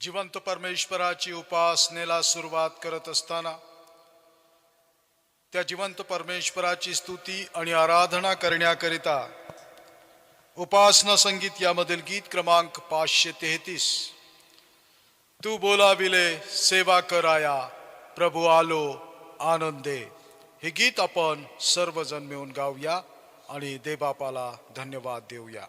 जिवंत परमेश्वराची उपासनेला सुरुवात करत असताना त्या जिवंत परमेश्वराची स्तुती आणि आराधना करण्याकरिता उपासना संगीत यामधील गीत क्रमांक 533 तू बोलाविले सेवा कराया प्रभू आलो आनंदे, हे गीत आपण सर्वजण मिळून गाऊया आणि देवबापाला धन्यवाद देऊया.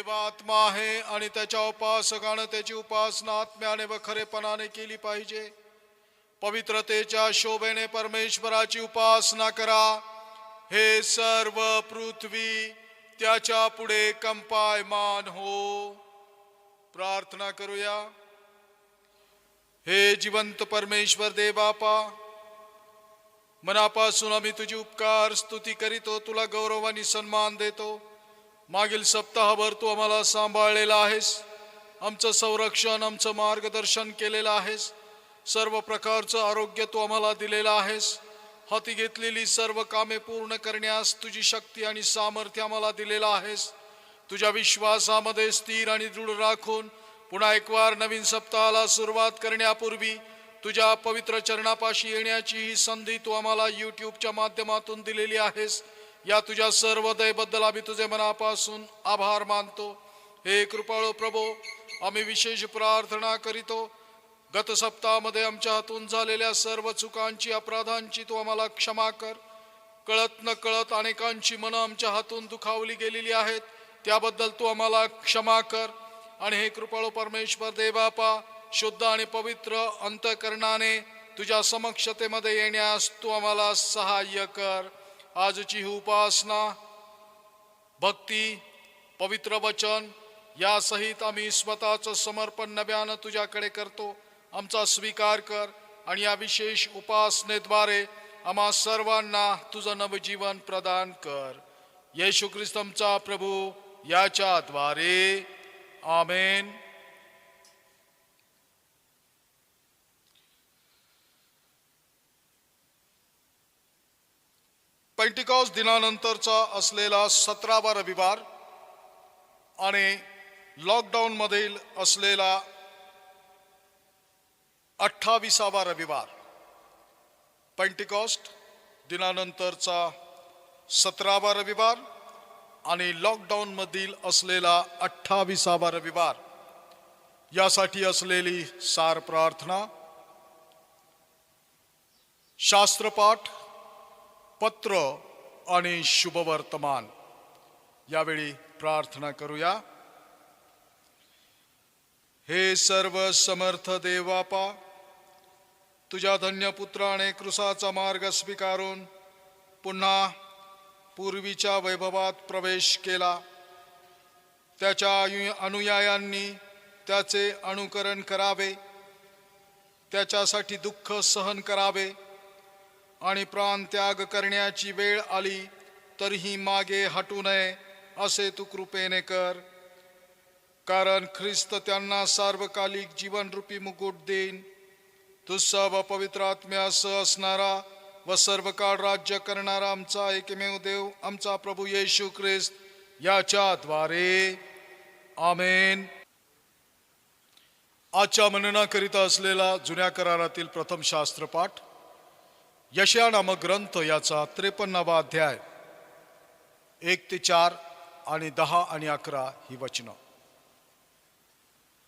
आत्मा आहे आणि त्याच्या उपासकाने त्याची उपासना आत्म्याने व खरेपणाने केली पाहिजे. पवित्रतेच्या शोभेने परमेश्वराची उपासना करा. हे सर्व पृथ्वी त्याच्या पुढे कंपायमान हो. प्रार्थना करूया. हे जिवंत परमेश्वर देवबापा, मनापासून आम्ही तुझी उपकार स्तुती करीतो, तुला गौरव आणि सन्मान देतो. मागील सप्ताहभर तू आम्हाला सांभाळलेला आहेस, आमचं संरक्षण, आमचं मार्गदर्शन केलेलं आहेस. सर्व प्रकारचं आरोग्य तू आम्हाला दिलेलं आहेस. हाती घेतलेली सर्व कामे पूर्ण करण्यास तुझी शक्ती आणि सामर्थ्य आम्हाला दिलेलं आहेस. तुझ्या विश्वासामध्ये स्थिर आणि दृढ राखून पुन्हा एक वार नवीन सप्ताहाला सुरुवात करण्यापूर्वी तुझ्या पवित्र चरणापाशी येण्याची ही संधी तू आम्हाला यूट्यूबच्या माध्यमातून दिलेली आहेस. या तुझ्या सर्व दयेबद्दल आम्ही तुझे मनापासून आभार मानतो. हे कृपाळू प्रभू, आम्ही विशेष प्रार्थना करीतो. गत सप्ताहामध्ये आमच्या हातून झालेल्या सर्व चुकांची, अपराधांची तू आम्हाला क्षमा कर. कळत न कळत अनेकांची मनं आमच्या हातून दुखावली गेलेली आहेत, त्याबद्दल तू आम्हाला क्षमा कर. आणि हे कृपाळू परमेश्वर देवबापा, शुद्ध आणि पवित्र अंतःकरणाने तुझ्या समक्षतेमध्ये येण्यास तू आम्हाला सहाय्य कर. आजची ही उपासना, भक्ती, पवित्र वचन यासहित आम्ही स्वतःचं समर्पण नव्यानं तुझ्याकडे करतो. आमचा स्वीकार कर आणि या विशेष उपासनेद्वारे आम्हा सर्वांना तुझं नवजीवन प्रदान कर. येशू ख्रिस्तांचा प्रभू याच्याद्वारे आमेन. पेंटिकॉस्ट दिनानंतरचा असलेला 17वा रविवार आणि लॉकडाऊन मधील असलेला 28वा रविवार, पेंटिकॉस्ट दिनानंतरचा 17वा रविवार आणि लॉकडाऊन मधील असलेला 28वा रविवार, यासाठी असलेली सार प्रार्थना, शास्त्रपाठ, पत्र आणि शुभवर्तमान. यावेळी प्रार्थना करूया. हे सर्व समर्थ देवापा, तुझ्या धन्य पुत्राने क्रूसाचा मार्ग स्वीकारून पुन्हा पूर्वीच्या वैभवात प्रवेश केला. त्याच्या अनुयायांनी त्याचे अनुकरण करावे, त्याच्यासाठी दुःख सहन करावे आणि प्राणत्याग करण्याची वेळ आली तरीही मागे हटू नये असे तू कृपेने कर. कारण ख्रिस्त त्यांना सार्वकालिक जीवनरूपी मुकुट देईन. तू सर्व पवित्र आत्म्यासह असणारा व सर्व काळ राज्य करणारा आमचा एकमेव देव, आमचा प्रभू येशू ख्रिस्त, याच्याद्वारे आमेन. आजच्या मननाकरिता असलेला जुन्या करारातील प्रथम शास्त्रपाठ, यशाया नामक ग्रंथ, याचा 53वा अध्याय 1 ते 4 आणि 10 आणि 11 ही वचनं.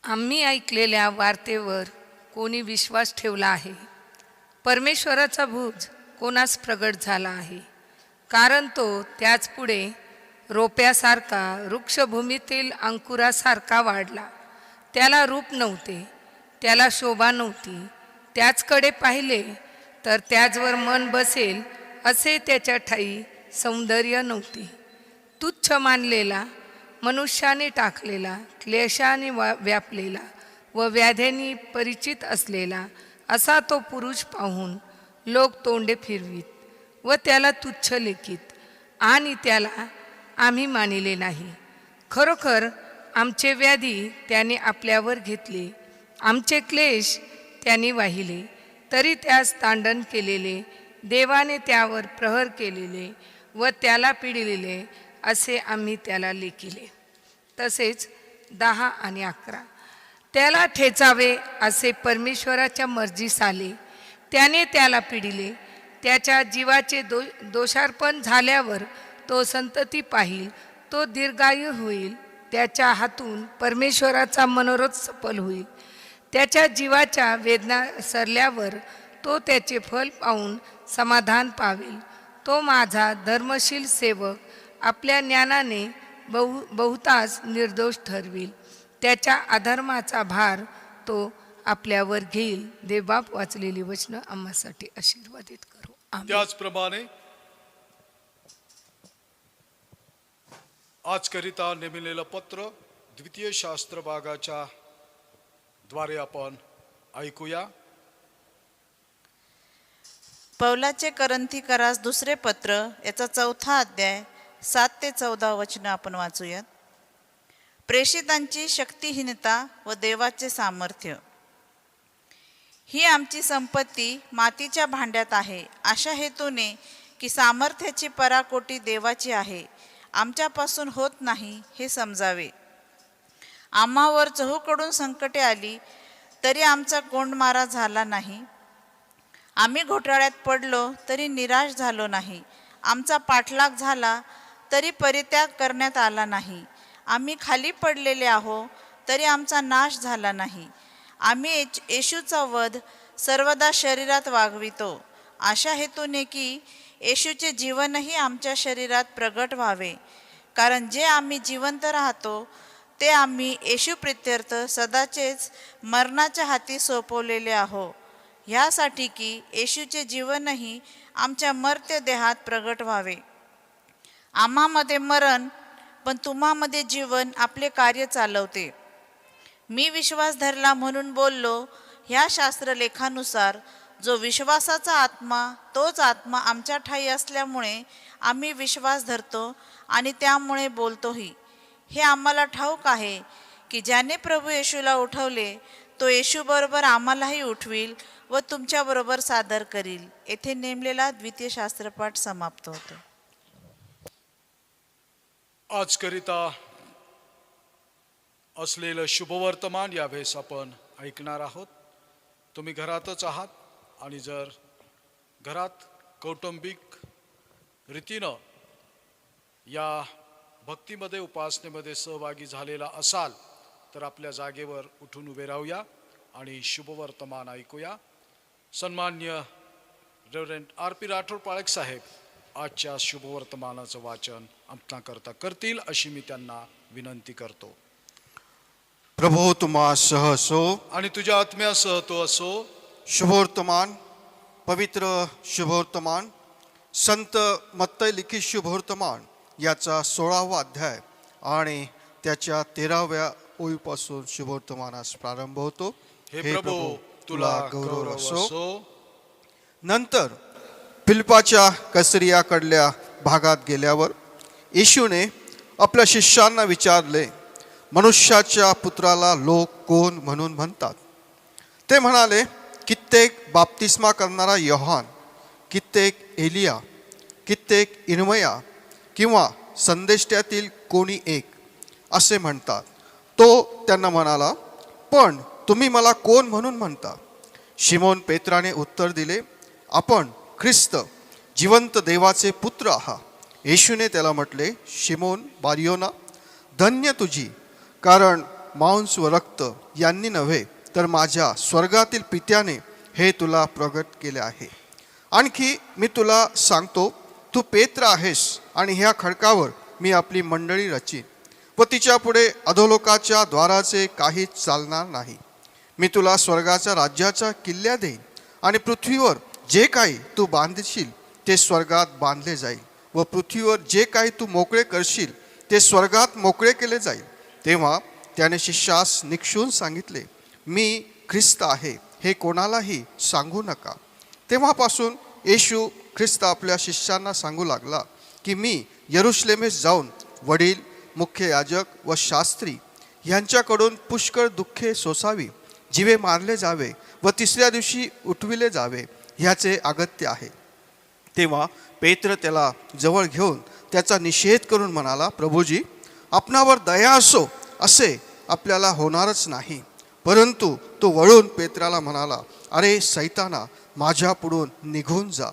आम्ही ऐकलेल्या वार्तेवर कोणी विश्वास ठेवला आहे? परमेश्वराचा भुज कोणास प्रगट झाला आहे? कारण तो त्याच पुढे रोप्यासारखा, वृक्षभूमीतील अंकुरासारखा वाढला. त्याला रूप नव्हते, त्याला शोभा नव्हती. त्याचकडे पाहिले तर त्याचवर मन बसेल असे त्याच्या ठाई सौंदर्य नव्हते. तुच्छ मानलेला, मनुष्याने टाकलेला, क्लेशाने व्यापलेला व व्याधींनी परिचित असलेला असा तो पुरुष पाहून लोक तोंडे फिरवीत व त्याला तुच्छ लेखीत, आणि त्याला आम्ही मानिले नाही. खरोखर आमचे व्याधी त्याने आपल्यावर घेतले, आमचे क्लेश त्याने वाहिले. तरी त्यास तांडण केलेले, देवाने त्यावर प्रहार केलेले व त्याला पिडिलेले असे आम्ही त्याला लेखिले. तसेच 10 आणि 11, त्याला ठेचावे असे परमेश्वराच्या मर्जीस आले. त्याने त्याला पिडिले. त्याच्या जीवाचे दोषार्पण झाल्यावर तो संतती पाहिल, तो दीर्घायू होईल. त्याच्या हातून परमेश्वराचा मनोरथ सफल होईल. त्याच्या जीवाच्या वेदना सरल्यावर तो त्याचे फल पाहून समाधान पावेल. तो माझा धर्मशील सेवक आपल्या ज्ञानाने बहुतांश निर्दोष ठरविल. त्याच्या अधर्माचा भार तो आपल्यावर घेईल. देवबाप वाचलेली वचनं आम्हासाठी आशीर्वादित करो. आमेन. त्याचप्रमाणे आजकरिता नेमिलेलं पत्र द्वितीय शास्त्र भागाच्या द्वारे आपण ऐकूया. पौलाचे करंथीकरास दुसरे पत्र, याचा 4था अध्याय 7 ते 14 वचनं आपण वाचूयात. प्रेषितांची शक्तिहीनता व देवाचे सामर्थ्य. ही आमची संपत्ती मातीच्या भांड्यात आहे, अशा हेतूने की सामर्थ्याची पराकोटी देवाची आहे, आमच्यापासून होत नाही हे समजावे. आम्हावर चहूकडून संकटे आली तरी आमचा कोंडमारा झाला नाही. आम्ही घोटाळ्यात पडलो तरी निराश झालो नाही. आमचा पाठलाग झाला तरी परित्याग करण्यात आला नाही. आम्ही खाली पडलेले आहो तरी आमचा नाश झाला नाही. आम्ही येशूचा वध सर्वदा शरीरात वागवितो, अशा हेतूने की येशूचे जीवनही आमच्या शरीरात प्रगट व्हावे. कारण जे आम्ही जिवंत राहतो ते आम्ही येशू प्रित्यर्थ सदाचेच मरणाच्या हाती सोपवलेले आहो, ह्यासाठी की येशूचे जीवनही आमच्या मर्त्य देहात प्रगट व्हावे. आम्हामध्ये मरण पण तुम्हामध्ये जीवन आपले कार्य चालवते. मी विश्वास धरला म्हणून बोललो, ह्या शास्त्रलेखानुसार जो विश्वासाचा आत्मा तोच आत्मा आमच्या ठाई असल्यामुळे आम्ही विश्वास धरतो आणि त्यामुळे बोलतोही. हे आम्हाला ठाऊक आहे की ज्याने प्रभू येशूला उठवले तो येशूबरोबर आम्हालाही उठवील व तुमच्याबरोबर सादर करील. येथे नेमलेला द्वितीय शास्त्रपाठ समाप्त होतो. आजकरिता असलेलं शुभवर्तमान यावेळेस आपण ऐकणार आहोत. तुम्ही घरातच आहात आणि जर घरात कौटुंबिक रीतीनं या भक्तीमध्ये उपासनेमध्ये सहभागी झालेला असाल तर आपल्या जागेवर उठून उभे राहूया आणि शुभवर्तमान ऐकूया. सन्मान्य रेव्हरंड आर.पी. राठोड पाळक साहेब आजच्या शुभवर्तमानाचं वाचन आपणाकरता करतील अशी मी त्यांना विनंती करतो. प्रभो तुम्हा सह असो. आणि तुझ्या आत्म्यासह तो असो. शुभवर्तमान, पवित्र शुभवर्तमान, संत मत्तई लिखित शुभवर्तमान याचा 16वा अध्याय आणि त्याच्या 13व्या ओळीपासून शुभवर्तमानास प्रारंभ होतो. हे प्रभू तुला गौरव असो. नंतर फिलिपाच्या कैसरियाकडल्या भागात गेल्यावर येशूने आपल्या शिष्यांना विचारले, मनुष्याच्या पुत्राला लोक कोण म्हणून म्हणतात? ते म्हणाले, कित्येक बाप्तिस्मा करणारा योहान, कित्येक एलिया, कित्येक इर्मया किंवा संदेष्ट्यातील कोणी एक असे म्हणतात. तो त्यांना म्हणाला, पण तुम्ही मला कोण म्हणून म्हणता? शिमोन पेत्राने उत्तर दिले, आपण ख्रिस्त जिवंत देवाचे पुत्र आहात. येशूने त्याला म्हटले, शिमोन बारियोना, धन्य तुझी, कारण मांस व रक्त यांनी नव्हे तर माझ्या स्वर्गातील पित्याने हे तुला प्रगट केले आहे. आणखी मी तुला सांगतो, तू पेत्र आहेस आणि ह्या खडकावर मी आपली मंडळी रचीन व तिच्या पुढे अधोलोकाच्या द्वाराचे काहीच चालणार नाही. मी तुला स्वर्गाच्या राज्याच्या किल्ल्या देईन आणि पृथ्वीवर जे काही तू बांधशील ते स्वर्गात बांधले जाईल व पृथ्वीवर जे काही तू मोकळे करशील ते स्वर्गात मोकळे केले जाईल. तेव्हा त्याने शिष्यास निक्षून सांगितले, मी ख्रिस्त आहे हे कोणालाही सांगू नका. तेव्हापासून येशू ख्रिस्त आपल्या शिष्यांना सांगू लागला की मी यरुशलेमेस जाऊन वडील, मुख्य याजक व शास्त्री यांच्याकडून पुष्कळ दुःखे सोसावी, जीवे मारले जावे व तिसऱ्या दिवशी उठविले जावे ह्याचे अगत्य आहे. तेव्हा पेत्र त्याला जवळ घेऊन त्याचा निषेध करून म्हणाला, प्रभूजी, आपणावर दया असो असे आपल्याला होणारच नाही. परंतु तो वळून पेत्राला म्हणाला, अरे सैताना, माझ्या पुढून निघून जा,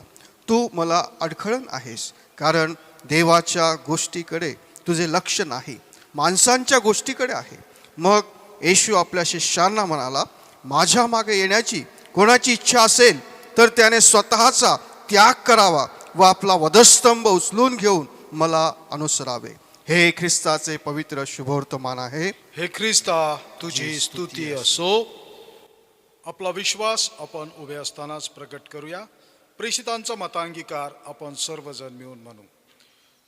तू मला अडखळण आहेस, कारण देवाच्या गोष्टीकडे तुझे लक्ष नाही, माणसांच्या गोष्टीकडे आहे. मग येशू आपल्या शिष्यांना म्हणाला, माझ्या मागे येण्याची कोणाची इच्छा असेल तर त्याने स्वतःचा त्याग करावा व आपला वधस्तंभ उचलून घेऊन मला अनुसरावे. हे ख्रिस्ताचे पवित्र शुभवर्तमान आहे. हे ख्रिस्ता तुझी स्तुती असो. आपला विश्वास आपण उभे असतानाच प्रकट करूया. प्रेषितांचा मतांगीकार आपण सर्वजण मिळून म्हणू.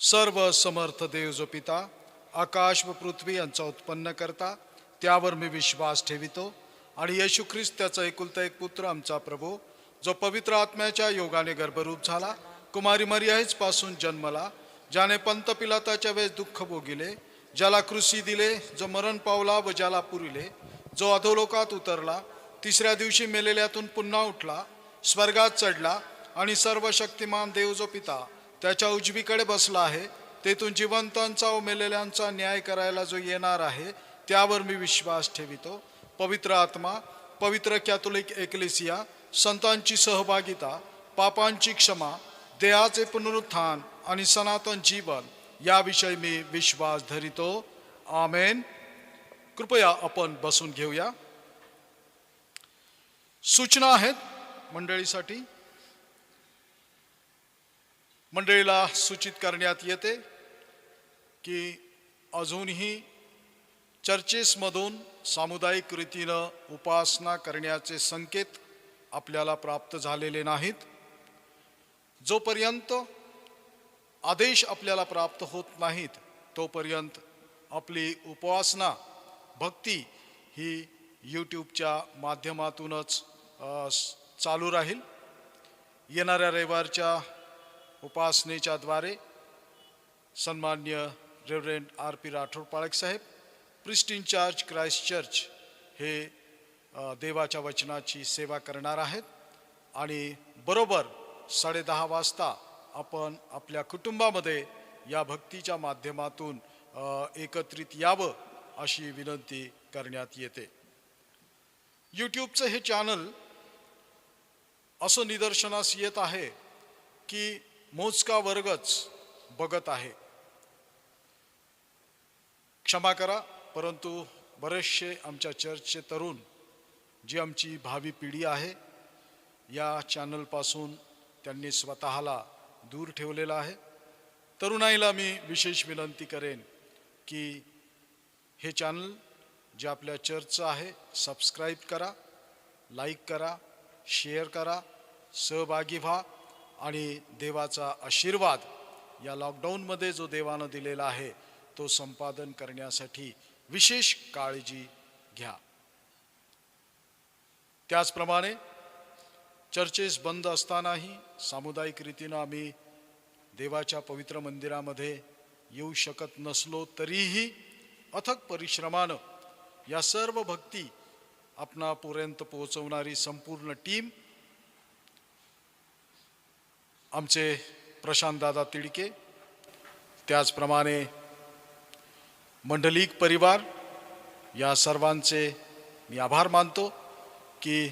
सर्व समर्थ देव जो पिता, आकाश व पृथ्वी यांचा उत्पन्न करता, त्यावर मी विश्वास ठेवितो आणि येशू ख्रिस्त त्याचा एकुलता एक पुत्र आमचा प्रभू, जो पवित्र आत्म्याच्या योगाने गर्भरूप झाला, कुमारी मरियाच पासून जन्मला, ज्याने पंत पिलाताच्या वेळेस दुःख भोगिले, ज्याला क्रुसी दिले, जो मरण पावला व ज्याला पुरिले, जो अधोलोकात उतरला, तिसऱ्या दिवशी मेलेल्यातून पुन्हा उठला, स्वर्गात चढला आणि सर्व शक्तिमान देव जो पिता त्याच्या उजवीकडे बसला आहे, तेथून जिवंतांचा व मेलेल्यांचा न्याय करायला जो येणार आहे, त्यावर मी विश्वास ठेवितो. पवित्र आत्मा, पवित्र कॅथोलिक एकलेसिया, संतांची सहभागिता, पापांची क्षमा, देहाचे पुनरुत्थान आणि सनातन जीवन याविषयी मी विश्वास धरितो. आमेन. कृपया आपण बसून घेऊया. सूचना आहेत मंडळीसाठी. मंडळीला सूचित करण्यात येते की अजूनही चर्चेसमधून सामुदायिक रीतीनं उपासना करण्याचे संकेत आपल्याला प्राप्त झालेले नाहीत. जोपर्यंत आदेश आपल्याला प्राप्त होत नाहीत तोपर्यंत आपली उपासना भक्ती ही यूट्यूबच्या माध्यमातूनच चालू राहील. येणाऱ्या रविवारच्या उपासनेच्या द्वारे सन्मान्य रेव्हरंड आर.पी. राठोड पाळक साहेब, priest in charge Christ church हे देवाच्या वचनाची सेवा करणार आहेत आणि बरोबर 10:30 वाजता आपण आपल्या कुटुंबामध्ये या भक्तीच्या माध्यमातून एकत्रित यावं अशी विनंती करण्यात येते. यूट्यूबचं हे चॅनल असं निदर्शनास येत आहे की मोजका वर्गच बघत आहे. क्षमा करा, परंतु बरेचसे आमच्या चर्चचे तरुण, जी आमची भावी पिढी आहे, या चॅनलपासून त्यांनी स्वतःला दूर ठेवलेला आहे. तरुणाईला मी विशेष विनंती करेन की हे चॅनल जे आपल्या चर्चचं आहे सबस्क्राईब करा, लाईक करा, शेअर करा, सहभागी व्हा आणि देवाचा आशीर्वाद या लॉकडाऊनमध्ये जो देवानं दिलेला आहे तो संपादन करण्यासाठी विशेष काळजी घ्या. त्याचप्रमाणे चर्चेस बंद असतानाही सामुदायिक रीतीनं आम्ही देवाच्या पवित्र मंदिरामध्ये येऊ शकत नसलो तरीही अथक परिश्रमानं या सर्व भक्ती आपणापर्यंत पोहोचवणारी संपूर्ण टीम, आमचे प्रशांतदादा तिडके, त्याचप्रमाणे मंडलिक परिवार, या सर्वांचे मी आभार मानतो की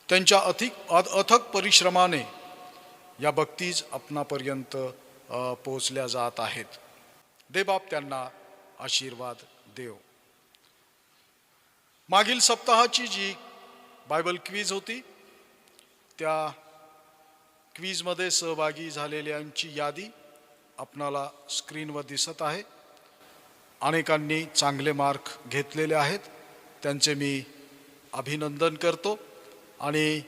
त्यांच्या अथक परिश्रमाने या भक्तीज आपणापर्यंत पोहोचल्या जात आहेत. देवबाप त्यांना आशीर्वाद देव. मागील सप्ताहाची जी बायबल क्विज होती त्या क्विजमध्ये सहभागी झालेल्यांची यादी आपणाला स्क्रीनवर दिसत आहे. अनेकांनी चांगले मार्क घेतलेले आहेत, त्यांचे मी अभिनंदन करतो आणि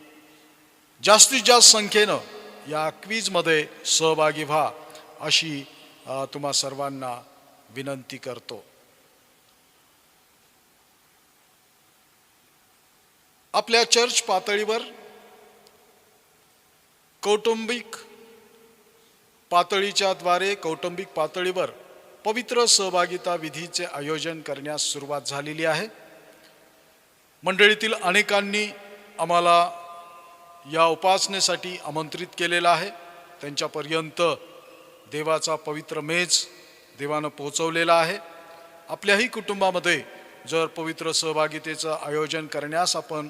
जास्तीत जास्त संख्येनं या क्विजमध्ये सहभागी व्हा अशी तुम्हा सर्वांना विनंती करतो. आपल्या चर्च पातळीवर कौटुंबिक पातळीवर पवित्र सहभागिता विधीचे आयोजन करण्यास सुरुवात झालेली आहे. मंडळीतील अनेकांनी आम्हाला या उपासनेसाठी आमंत्रित केलेलं आहे. त्यांच्यापर्यंत देवाचा पवित्र मेज देवानं पोहोचवलेला आहे. आपल्याही कुटुंबामध्ये जर पवित्र सहभागितेचं आयोजन करण्यास आपण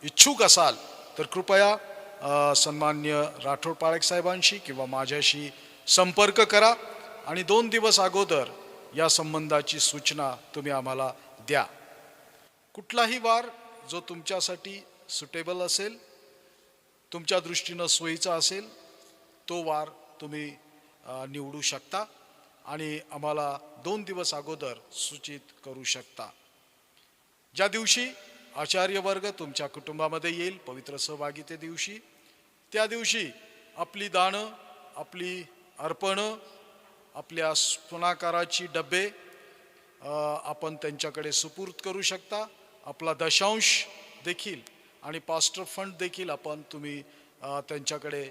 इच्छुक असाल तर कृपया सन्मान्य राठोड पाळक साहेबांशी किंवा माझ्याशी संपर्क करा आणि 2 दिवस अगोदर या संबंधाची सूचना तुम्ही आम्हाला द्या. कुठलाही वार जो तुमच्यासाठी सुटेबल असेल, तुमच्या दृष्टीनं सोयीचा असेल, तो वार तुम्ही निवडू शकता आणि आम्हाला 2 दिवस अगोदर सूचित करू शकता. ज्या दिवशी आचार्य वर्ग तुमच्या कुटुंबामध्ये येईल पवित्र सहभागिते दिवशी, त्या दिवशी आपली दानं, आपली अर्पणं, आपल्या पुणाकाराची डबे आपण त्यांच्याकडे सुपूर्द करू शकता. आपला दशांश देखील आणि पास्टर फंड देखील आपण तुम्ही त्यांच्याकडे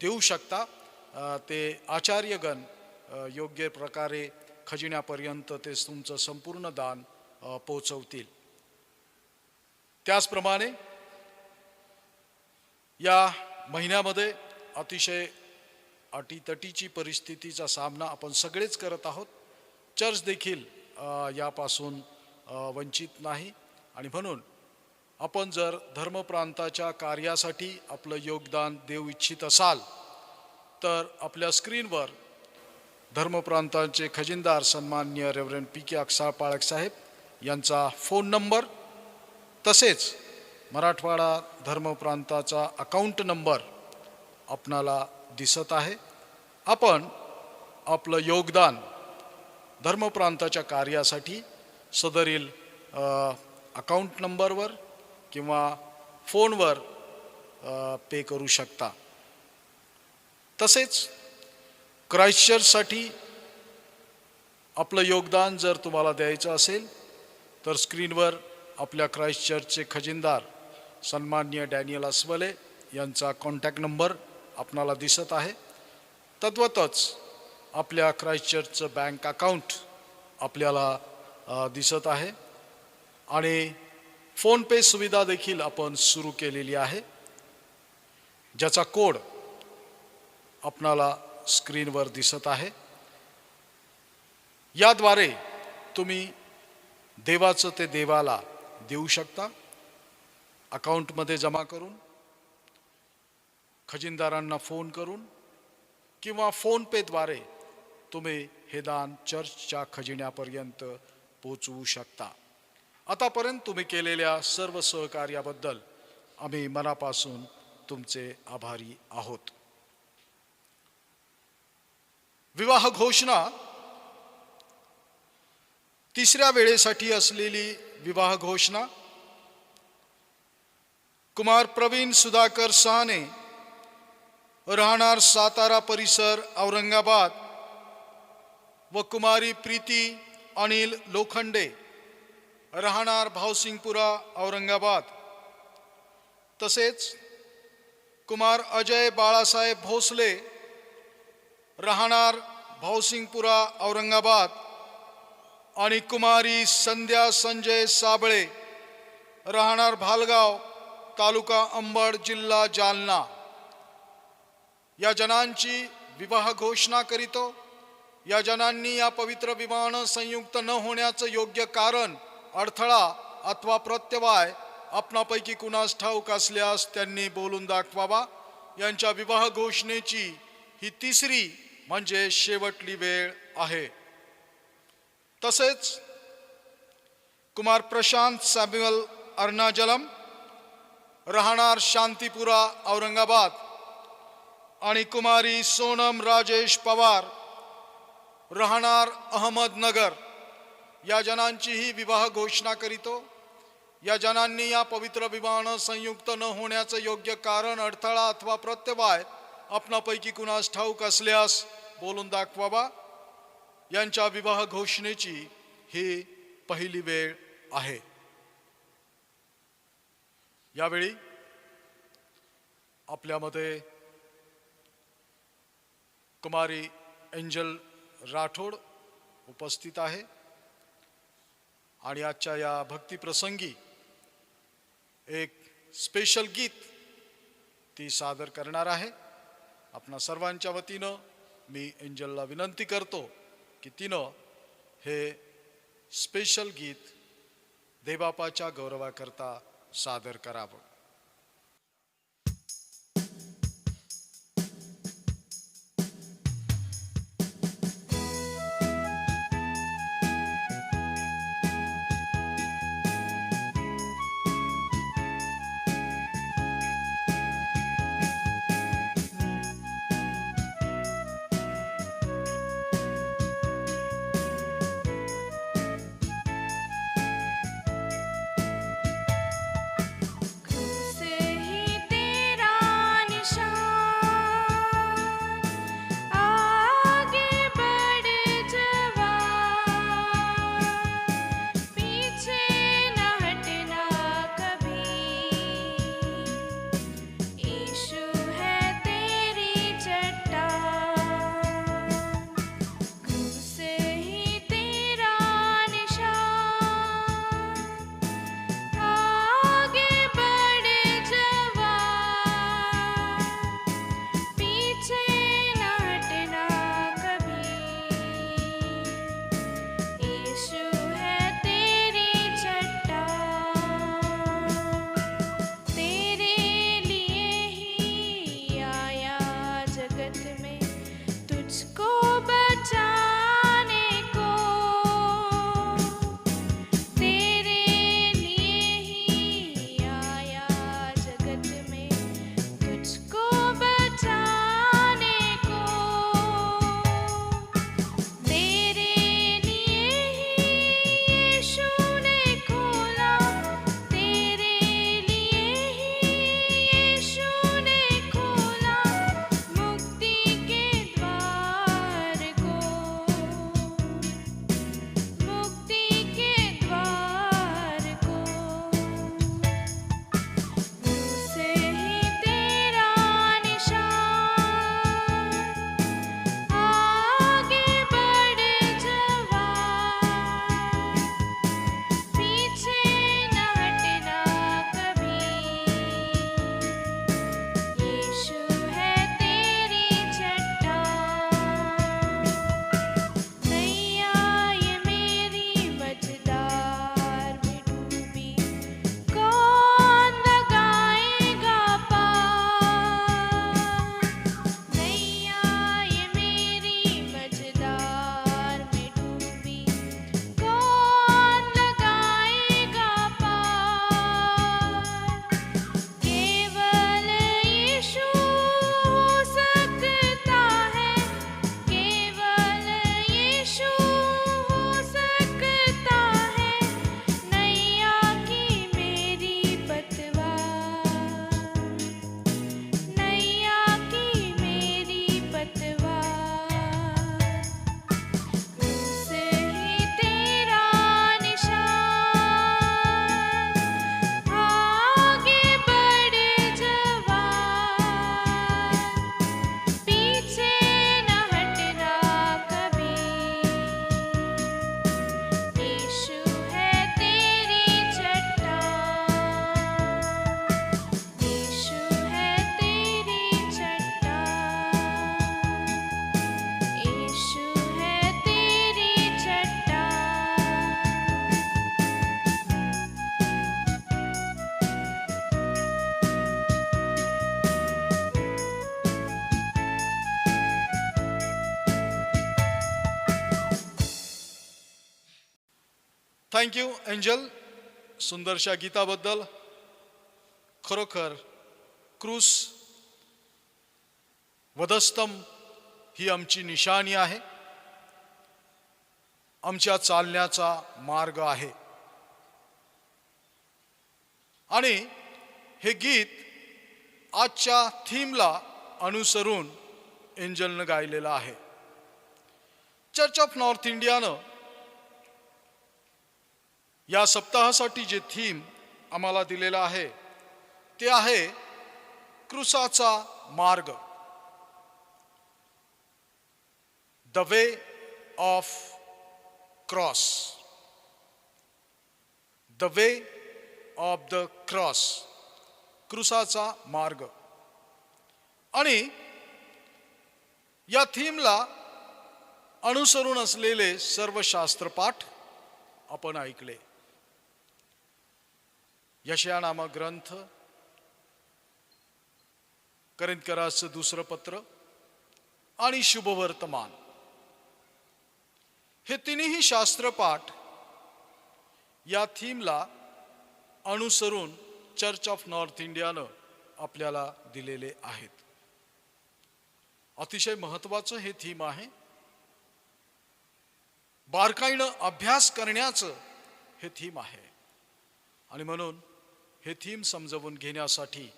देऊ शकता. ते आचार्यगण योग्य प्रकारे खजिन्यापर्यंत ते तुमचं संपूर्ण दान पोहोचवतील. त्याचप्रमाणे या महिन्यामध्ये अतिशय अटीतटीची परिस्थितीचा सामना आपण सगळेच करत आहोत. चर्च देखील यापासून वंचित नाही आणि म्हणून आपण जर धर्मप्रांताच्या कार्यासाठी आपलं योगदान देऊ इच्छित असाल तर आपल्या स्क्रीनवर धर्मप्रांतांचे खजिनदार सन्माननीय रेव्हरंड पी.के. अक्साळ पाळक साहेब यांचा फोन नंबर, तसेच मराठवाडा धर्मप्रांताचा अकाउंट नंबर आपणाला दिसत आहे. आपण आपलं योगदान धर्मप्रांताच्या कार्यासाठी सदरील अकाउंट नंबरवर किंवा फोनवर पे करू शकता. तसेच क्राइस्टचर्चसाठी आपलं योगदान जर तुम्हाला द्यायचं असेल तर स्क्रीनवर आपल्या क्राइस्टचर्चचे खजिनदार सन्माननीय डॅनियल अस्वले यांचा कॉन्टॅक्ट नंबर आपणाला दिसत आहे. तद्वतच आपल्या क्राइस्टचर्चचं बँक अकाउंट आपल्याला दिसत आहे आणि फोनपे सुविधा देखील आपण सुरू केलेली आहे, ज्याचा कोड आपणाला स्क्रीनवर दिसत आहे. याद्वारे तुम्ही देवाचं ते देवाला देऊ शकता, अकाउंटमध्ये जमा करून, खजिनदारांना फोन करून किंवा फोनपेद्वारे तुम्ही हे दान चर्चच्या खजिन्यापर्यंत पोचवू शकता. आतापर्यंत तुम्ही केलेल्या सर्व सहकार्याबद्दल आम्ही मनापासून तुमचे आभारी आहोत. विवाह घोषणा तिसऱ्या वेळेसाठी असलेली विवाह घोषणा कुमार प्रवीण सुधाकर सहाने, राहणार सातारा परिसर औरंगाबाद, व कुमारी प्रीती अनिल लोखंडे, राहणार भावसिंगपुरा औरंगाबाद, तसेच कुमार अजय बाळासाहेब भोसले, राहणार भावसिंगपुरा औरंगाबाद, आणि कुमारी संध्या संजय साबळे, राहणार भालगाव, तालुका अंबड, जिल्हा जालना, या जनांची विवाह घोषणा करीतो. या जनांनी या पवित्र विवाहानं संयुक्त न होण्याचं योग्य कारण, अडथळा अथवा प्रत्यवाय आपणापैकी कुणास ठाऊक असल्यास त्यांनी बोलून दाखवावा. यांच्या विवाह घोषणेची ही तिसरी म्हणजे शेवटली वेळ आहे. तसेच कुमार प्रशांत सॅम्युअल अर्नाजलम, राहणार शांतीपुरा औरंगाबाद, आणि कुमारी सोनम राजेश पवार, राहणार अहमदनगर, या जनांचीही विवाह घोषणा करीतो. या जनांनी या पवित्र विवाहानं संयुक्त न होण्याचं योग्य कारण, अडथळा अथवा प्रत्यवाय आपणापैकी कुणास ठाऊक असल्यास बोलून दाखवावा. यांच्या विवाह घोषणेची ही पहिली वेळ आहे. यावेळी आपल्यामध्ये कुमारी एंजल राठोड उपस्थित आहे आणि आजच्या या भक्ती प्रसंगी एक स्पेशल गीत ती सादर करणार आहे. आपणा सर्वांच्या वतीनं मी एंजलला विनंती करतो की तिनं हे स्पेशल गीत देवबापाच्या गौरवाकरता सादर करावं. थँक्यू एंजल, सुंदरशा गीताबद्दल. खरोखर क्रूस वधस्तंभ ही आमची निशाणी आहे, आमच्या चालण्याचा मार्ग आहे. आणि हे गीत आजच्या थीमला अनुसरून एंजलनं गायलेलं आहे. चर्च ऑफ नॉर्थ इंडियानं या सप्ताहासाठी जे थीम आम्हाला दिलेलं आहे ते आहे क्रूसाचा मार्ग, the way of cross, the way of the cross, क्रूसाचा मार्ग. आणि या थीमला अनुसरून असलेले सर्व शास्त्रपाठ आपण ऐकले. यशया नामक ग्रंथ, करिंथकराचं दुसरं पत्र आणि शुभवर्तमान, हे तिन्ही शास्त्रपाठ या थीमला अनुसरून चर्च ऑफ नॉर्थ इंडियानं आपल्याला दिलेले आहेत. अतिशय महत्त्वाचं हे थीम आहे. बारकाईनं अभ्यास करण्याचं हे थीम आहे. आणि म्हणून हे थीम समजवून घेण्यासाठी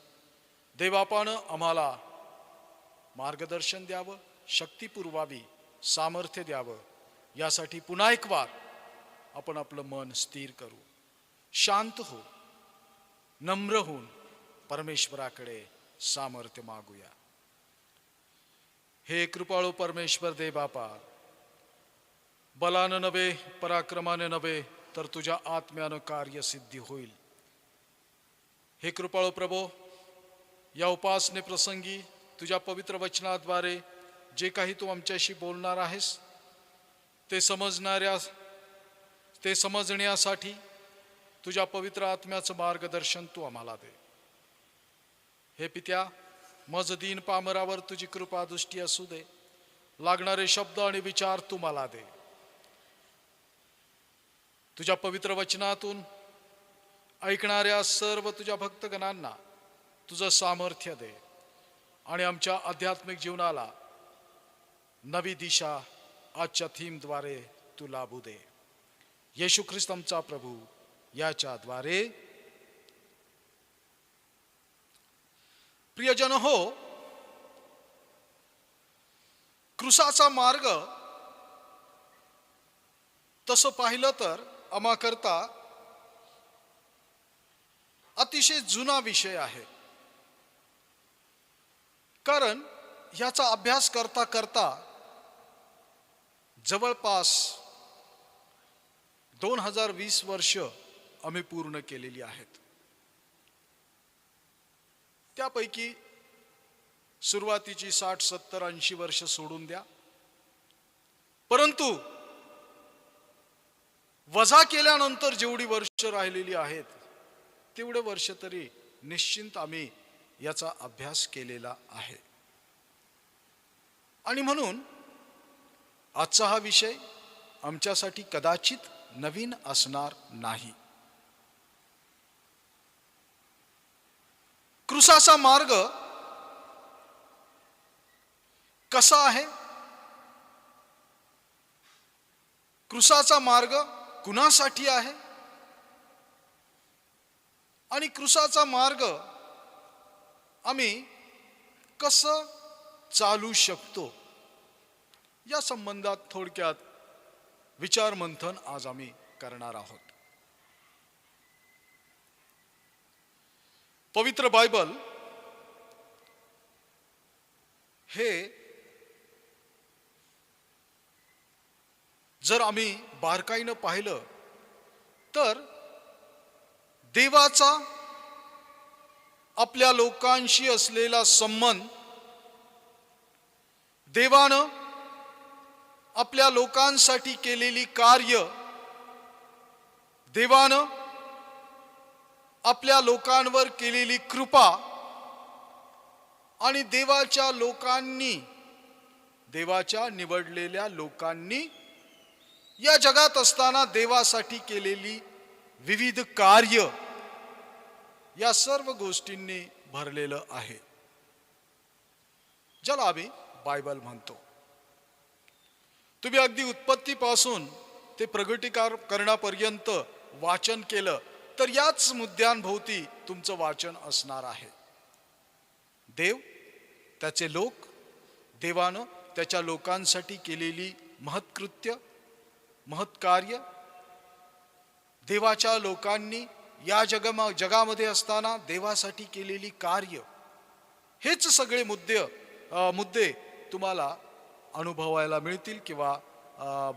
देवापानं आम्हाला मार्गदर्शन द्यावं, शक्ती पुरवावी, सामर्थ्य द्यावं. यासाठी पुन्हा एक वार आपण आपलं मन स्थिर करू, शांत हो, नम्र होऊन परमेश्वराकडे सामर्थ्य मागूया. हे कृपाळू परमेश्वर दे बापा, बलानं नव्हे, पराक्रमाने नव्हे, तर तुझ्या आत्म्यानं कार्यसिद्धी होईल. हे कृपाळू प्रभो, या उपासने प्रसंगी तुझ्या पवित्र वचनाद्वारे जे काही तू आमच्याशी बोलणार आहेस ते समजण्यासाठी तुझ्या पवित्र आत्म्याचं मार्गदर्शन तू आम्हाला दे. हे पित्या, मज दीन पामरावर तुझी कृपा दृष्टी असू दे. लागणारे शब्द आणि विचार तू मला दे. तुझ्या पवित्र वचनातून ऐकणाऱ्या सर्व तुझ्या भक्तगणांना तुझं सामर्थ्य दे आणि आमच्या आध्यात्मिक जीवनाला नवी दिशा आजच्या थीमद्वारे तू लाभू दे. येशू ख्रिस्त आमचा प्रभू याच्याद्वारे. प्रियजन हो, क्रूसाचा मार्ग तसं पाहिलं तर आम्हाकरता अतिशय जुना विषय आहे. कारण ह्याचा अभ्यास करता करता जवळपास 2020 वर्ष आम्ही पूर्ण केलेली आहेत. त्यापैकी सुरुवातीची 60, 70, 80 वर्ष सोडून द्या, परंतु वजा केल्यानंतर जेवढी वर्ष राहिलेली आहेत तेवढे वर्ष तरी निश्चिंत आम्ही याचा अभ्यास केलेला आहे. आणि म्हणून आजचा हा विषय आमच्यासाठी कदाचित नवीन असणार नाही. क्रूसाचा मार्ग कसा आहे? क्रूसाचा मार्ग कुणासाठी आहे? आणि क्रूसाचा मार्ग आम्ही कसं चालू शकतो या संबंधात थोडक्यात विचार मंथन आज आम्ही करणार आहोत. पवित्र बायबल हे जर आम्ही बारकाईनं पाहिलं तर देवाचा आपल्या लोकांशी असलेला संबंध, देवानं आपल्या लोकांसाठी केलेली कार्य, देवानं आपल्या लोकांवर केलेली कृपा आणि देवाच्या निवडलेल्या लोकांनी या जगात असताना देवासाठी केलेली विविध कार्य या सर्व गोष्टींनी भरलेलं आहे, ज्याला आम्ही बायबल म्हणतो. तुम्ही अगदी उत्पत्तीपासून ते प्रगटीकरणापर्यंत वाचन केलं तर याच मुद्द्यांभोवती तुमचं वाचन असणार आहे. देव, त्याचे लोक, देवानं त्याच्या लोकांसाठी केलेली महत्कृत्य, महत्कार्य, देवाच्या लोकांनी या जगामध्ये असताना देवासाठी केलेली कार्य, हेच सगळे मुद्दे तुम्हाला अनुभवायला मिळतील किंवा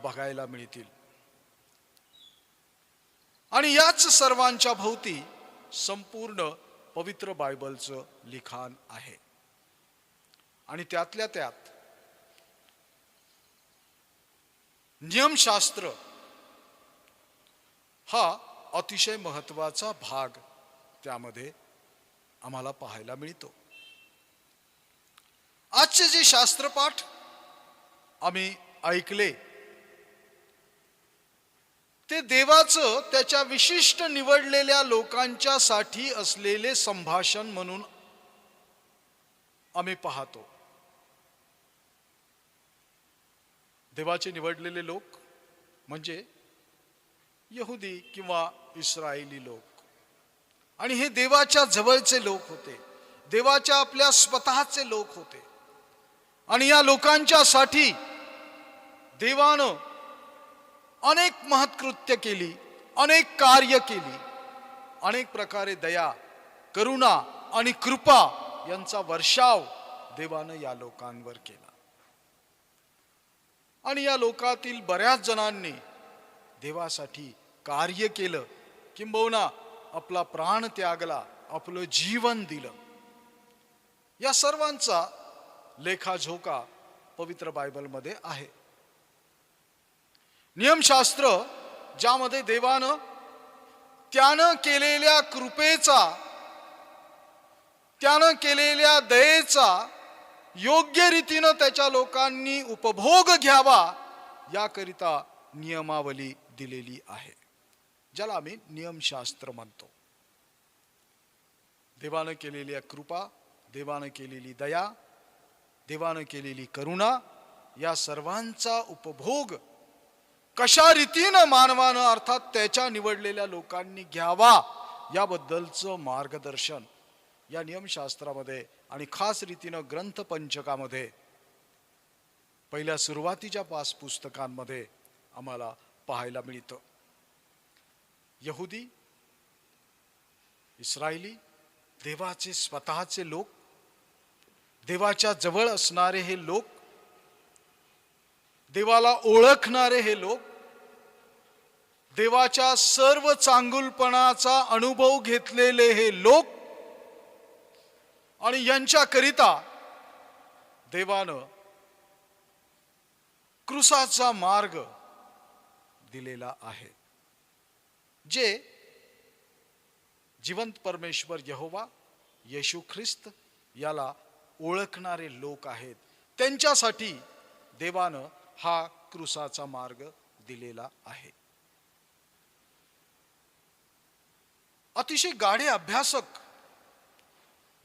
बघायला मिळतील. आणि याच सर्वांच्या भोवती संपूर्ण पवित्र बायबलचं लिखाण आहे. आणि त्यातल्या त्यात नियमशास्त्र हा अतिशय महत्वाचा भाग त्यामध्ये आम्हाला पाहायला मिळतो. आजचे जे शास्त्रपाठ आम्ही ऐकले ते देवाचं त्याच्या विशिष्ट निवडलेल्या लोकांच्या साठी असलेले संभाषण म्हणून आम्ही पाहतो. देवाचे निवडलेले लोक म्हणजे यहुदी किंवा इस्रायली लोक, आणि हे देवाच्या जवळचे लोक होते, देवाच्या आपल्या स्वतःचे लोक होते. आणि या लोकांच्यासाठी देवानं अनेक महत्कृत्य केली, अनेक कार्य केली, अनेक प्रकारे दया, करुणा आणि कृपा यांचा वर्षाव देवानं या लोकांवर केला. आणि या लोकातील बऱ्याच जणांनी देवासाठी कार्य केलं, किंबहुना आपला प्राण त्यागला, आपलं जीवन दिलं. या सर्वांचा लेखाजोखा पवित्र बायबलमध्ये आहे. नियमशास्त्र ज्यामध्ये देवानं त्यानं केलेल्या कृपेचा, त्यानं केलेल्या दयेचा योग्य रीतीनं त्याच्या लोकांनी उपभोग घ्यावा याकरिता नियमावली दिलेली आहे, ज्याला आम्ही नियमशास्त्र म्हणतो. देवानं केलेली कृपा, देवानं केलेली दया, देवानं केलेली करुणा या सर्वांचा उपभोग कशा रीतीनं मानवानं अर्थात त्याच्या निवडलेल्या लोकांनी घ्यावा याबद्दलचं मार्गदर्शन या नियमशास्त्रामध्ये आणि खास रीतीनं ग्रंथपंचकामध्ये पहिल्या सुरुवातीच्या 5 पुस्तकांमध्ये आम्हाला पाहायला मिळतं. यहुदी, इस्रायली, देवाचे स्वतःचे लोक, देवाच्या जवळ असणारे हे लोक, देवाला ओळखणारे हे लोक, देवाच्या सर्व चांगुलपणाचा अनुभव घेतलेले हे लोक, आणि यांच्याकरिता देवानं क्रूसाचा मार्ग दिलेला आहे, जे जिवंत परमेश्वर यहोवा येशू ख्रिस्त याला ओळखणारे लोक आहेत. त्यांच्यासाठी देवानं हा क्रूसाचा मार्ग दिलेला आहे. अतिशय गाढे अभ्यासक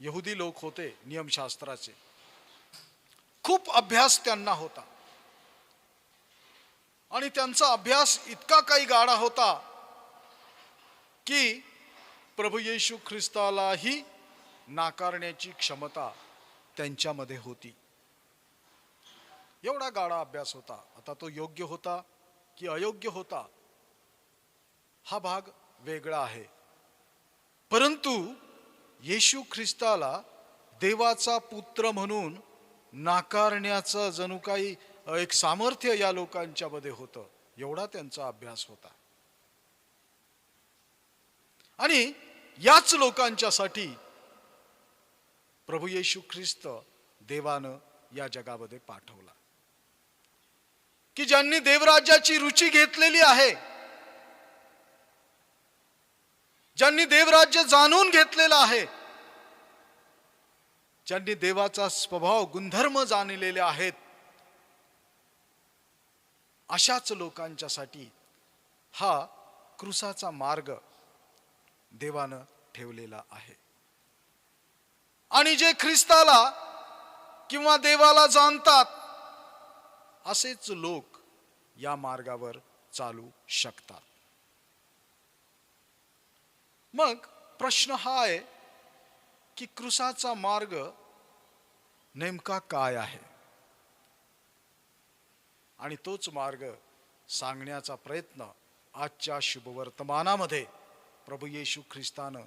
यहुदी लोक होते नियमशास्त्राचे. खूप अभ्यास त्यांना होता आणि त्यांचा अभ्यास इतका काही गाढा होता की प्रभू येशू ख्रिस्तालाही नाकारण्याची क्षमता त्यांच्यामध्ये होती. एवढा गाढा अभ्यास होता. आता तो योग्य होता की अयोग्य होता हा भाग वेगळा आहे, परंतु येशू ख्रिस्ताला देवाचा पुत्र म्हणून नाकारण्याचं जणू काही एक सामर्थ्य या लोकांच्या मध्ये होतं. एवढा त्यांचा अभ्यास होता. आणि याच लोकांच्यासाठी प्रभू येशू ख्रिस्त देवानं या जगामध्ये पाठवला, की ज्यांनी देवराज्याची रुची घेतलेली आहे, ज्यांनी देवराज्य जाणून घेतलेला आहे, ज्यांनी देवाचा स्वभाव गुणधर्म जाणलेले आहेत, अशाच लोकांच्यासाठी हा क्रूसाचा मार्ग देवानं ठेवलेला आहे. आणि जे ख्रिस्ताला किंवा देवाला जाणतात असेच लोक या मार्गावर चालू शकतात. मग प्रश्न हा आहे की क्रूसाचा मार्ग नेमका काय आहे, आणि तोच मार्ग सांगण्याचा प्रयत्न आजच्या शुभवर्तमानामध्ये प्रभू येशू ख्रिस्तानं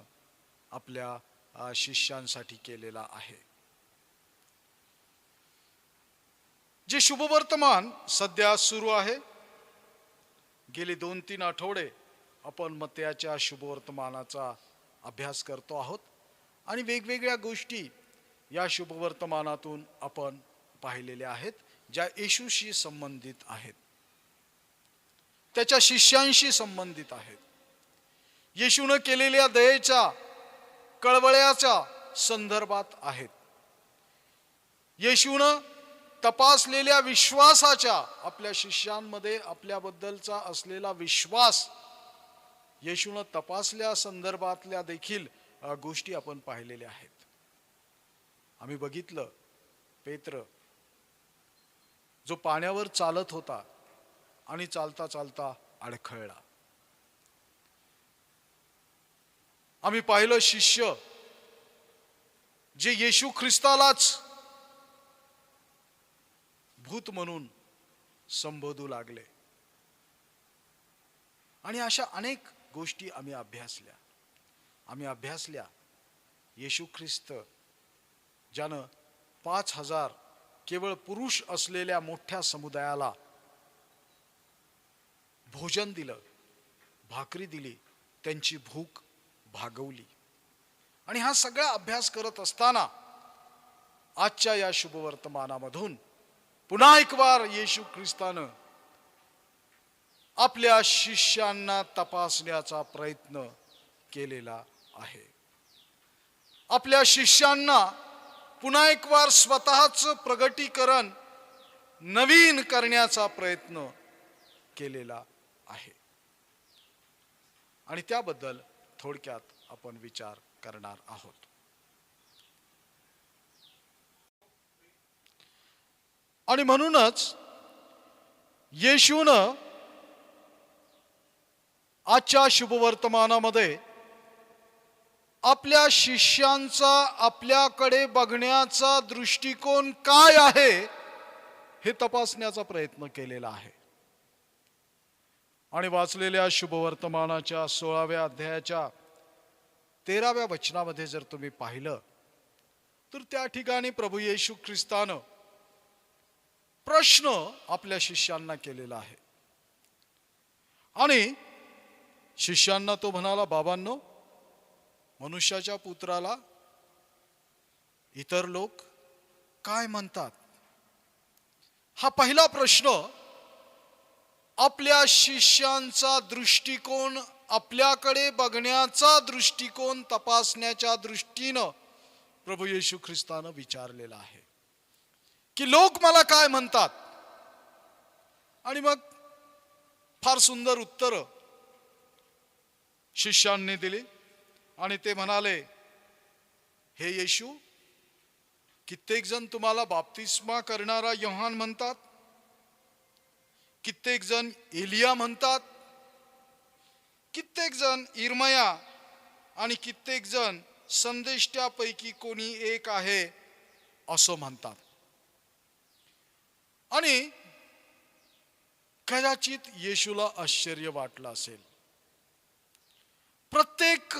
आपल्या शिष्यांसाठी केलेला आहे. जे शुभवर्तमान सध्या सुरू आहे, गेली 2-3 आठवडे आपण मत्तयाच्या शुभवर्तमानाचा अभ्यास करतो आहोत आणि वेगवेगळ्या गोष्टी या शुभवर्तमानातून आपण पाहिलेल्या आहेत ज्या येशूशी संबंधित आहेत, त्याच्या शिष्यांशी संबंधित आहेत, येशूनं केलेल्या दयेच्या कळवळ्याच्या संदर्भात आहेत, येशूनं तपासलेल्या विश्वासाच्या, आपल्या शिष्यांमध्ये आपल्याबद्दलचा असलेला विश्वास येशूनं तपासल्या संदर्भातल्या देखील गोष्टी आपण पाहिलेल्या आहेत. आम्ही बघितलं पेत्र जो पाण्यावर चालत होता आणि चालता चालता अडखळला. आम्ही पाहिलं शिष्य जे येशू ख्रिस्तालाच भूत म्हणून संबोधू लागले. आणि अशा अनेक गोष्टी आम्ही अभ्यासल्या. येशू ख्रिस्त ज्यानं 5,000 केवळ पुरुष असलेल्या मोठ्या समुदायाला भोजन दिलं, भाकरी दिली, त्यांची भूक भागवली. आणि हा सगळा अभ्यास करत असताना आजच्या या शुभवर्तमानामधून पुन्हा एक वार येशू ख्रिस्तानं आपल्या शिष्यांना तपासण्याचा प्रयत्न केलेला आहे. आपल्या शिष्यांना पुन्हा एक वार स्वतःच प्रगटीकरण नवीन करण्याचा प्रयत्न केलेला आहे. आणि त्याबद्दल थोडक्यात आपण विचार करणार आहोत. आणि म्हणूनच येशूनं आजच्या शुभवर्तमानामध्ये आपल्या शिष्यांचा आपल्याकडे बघण्याचा दृष्टिकोन काय आहे हे तपासण्याचा प्रयत्न केलेला आहे. आणि वाचलेल्या शुभवर्तमानाच्या 16व्या अध्यायाच्या 13व्या वचनामध्ये जर तुम्ही पाहिलं तर त्या ठिकाणी प्रभू येशू ख्रिस्तानं प्रश्न आपल्या शिष्यांना केलेला आहे. आणि शिष्यांना तो म्हणाला, बाबांनो, मनुष्याच्या पुत्राला इतर लोक काय म्हणतात? हा पहिला प्रश्न आपल्या शिष्यांचा दृष्टिकोन, आपल्याकडे बघण्याचा दृष्टिकोन तपासण्याच्या दृष्टीनं प्रभू येशू ख्रिस्तानं विचारलेला आहे की लोक मला काय म्हणतात. आणि मग फार सुंदर उत्तर शिष्यांनी दिली. आणि ते म्हणाले, हे येशू, कित्येक जण तुम्हाला बाप्तिस्मा करणारा योहान म्हणतात, कित्येक जण एलिया म्हणतात, कित्येक जण इर्मया आणि कित्येक जण संदेष्ट्यापैकी कोणी एक आहे असं म्हणतात. आणि कदाचित येशूला आश्चर्य वाटलं असेल. प्रत्येक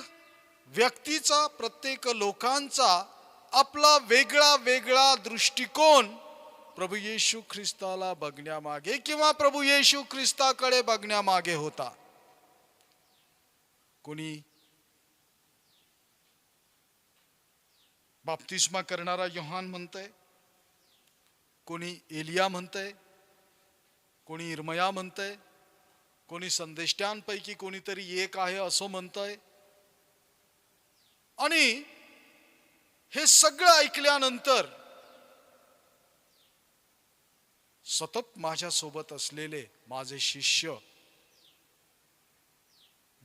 व्यक्तीचा, प्रत्येक लोकांचा आपला वेगळा वेगळा दृष्टिकोन प्रभू येशू ख्रिस्ताला बघण्यामागे किंवा प्रभू येशू ख्रिस्ताकडे बघण्यामागे होता. कोणी बाप्तिस्मा करणारा योहान म्हणतंय, कोणी एलिया म्हणतंय, कोणी इर्मया म्हणतंय, कोणी संदेष्ट्यांपैकी कोणीतरी एक आहे असं म्हणतंय. आणि हे सगळं ऐकल्यानंतर सतत माझ्या सोबत असलेले माझे शिष्य,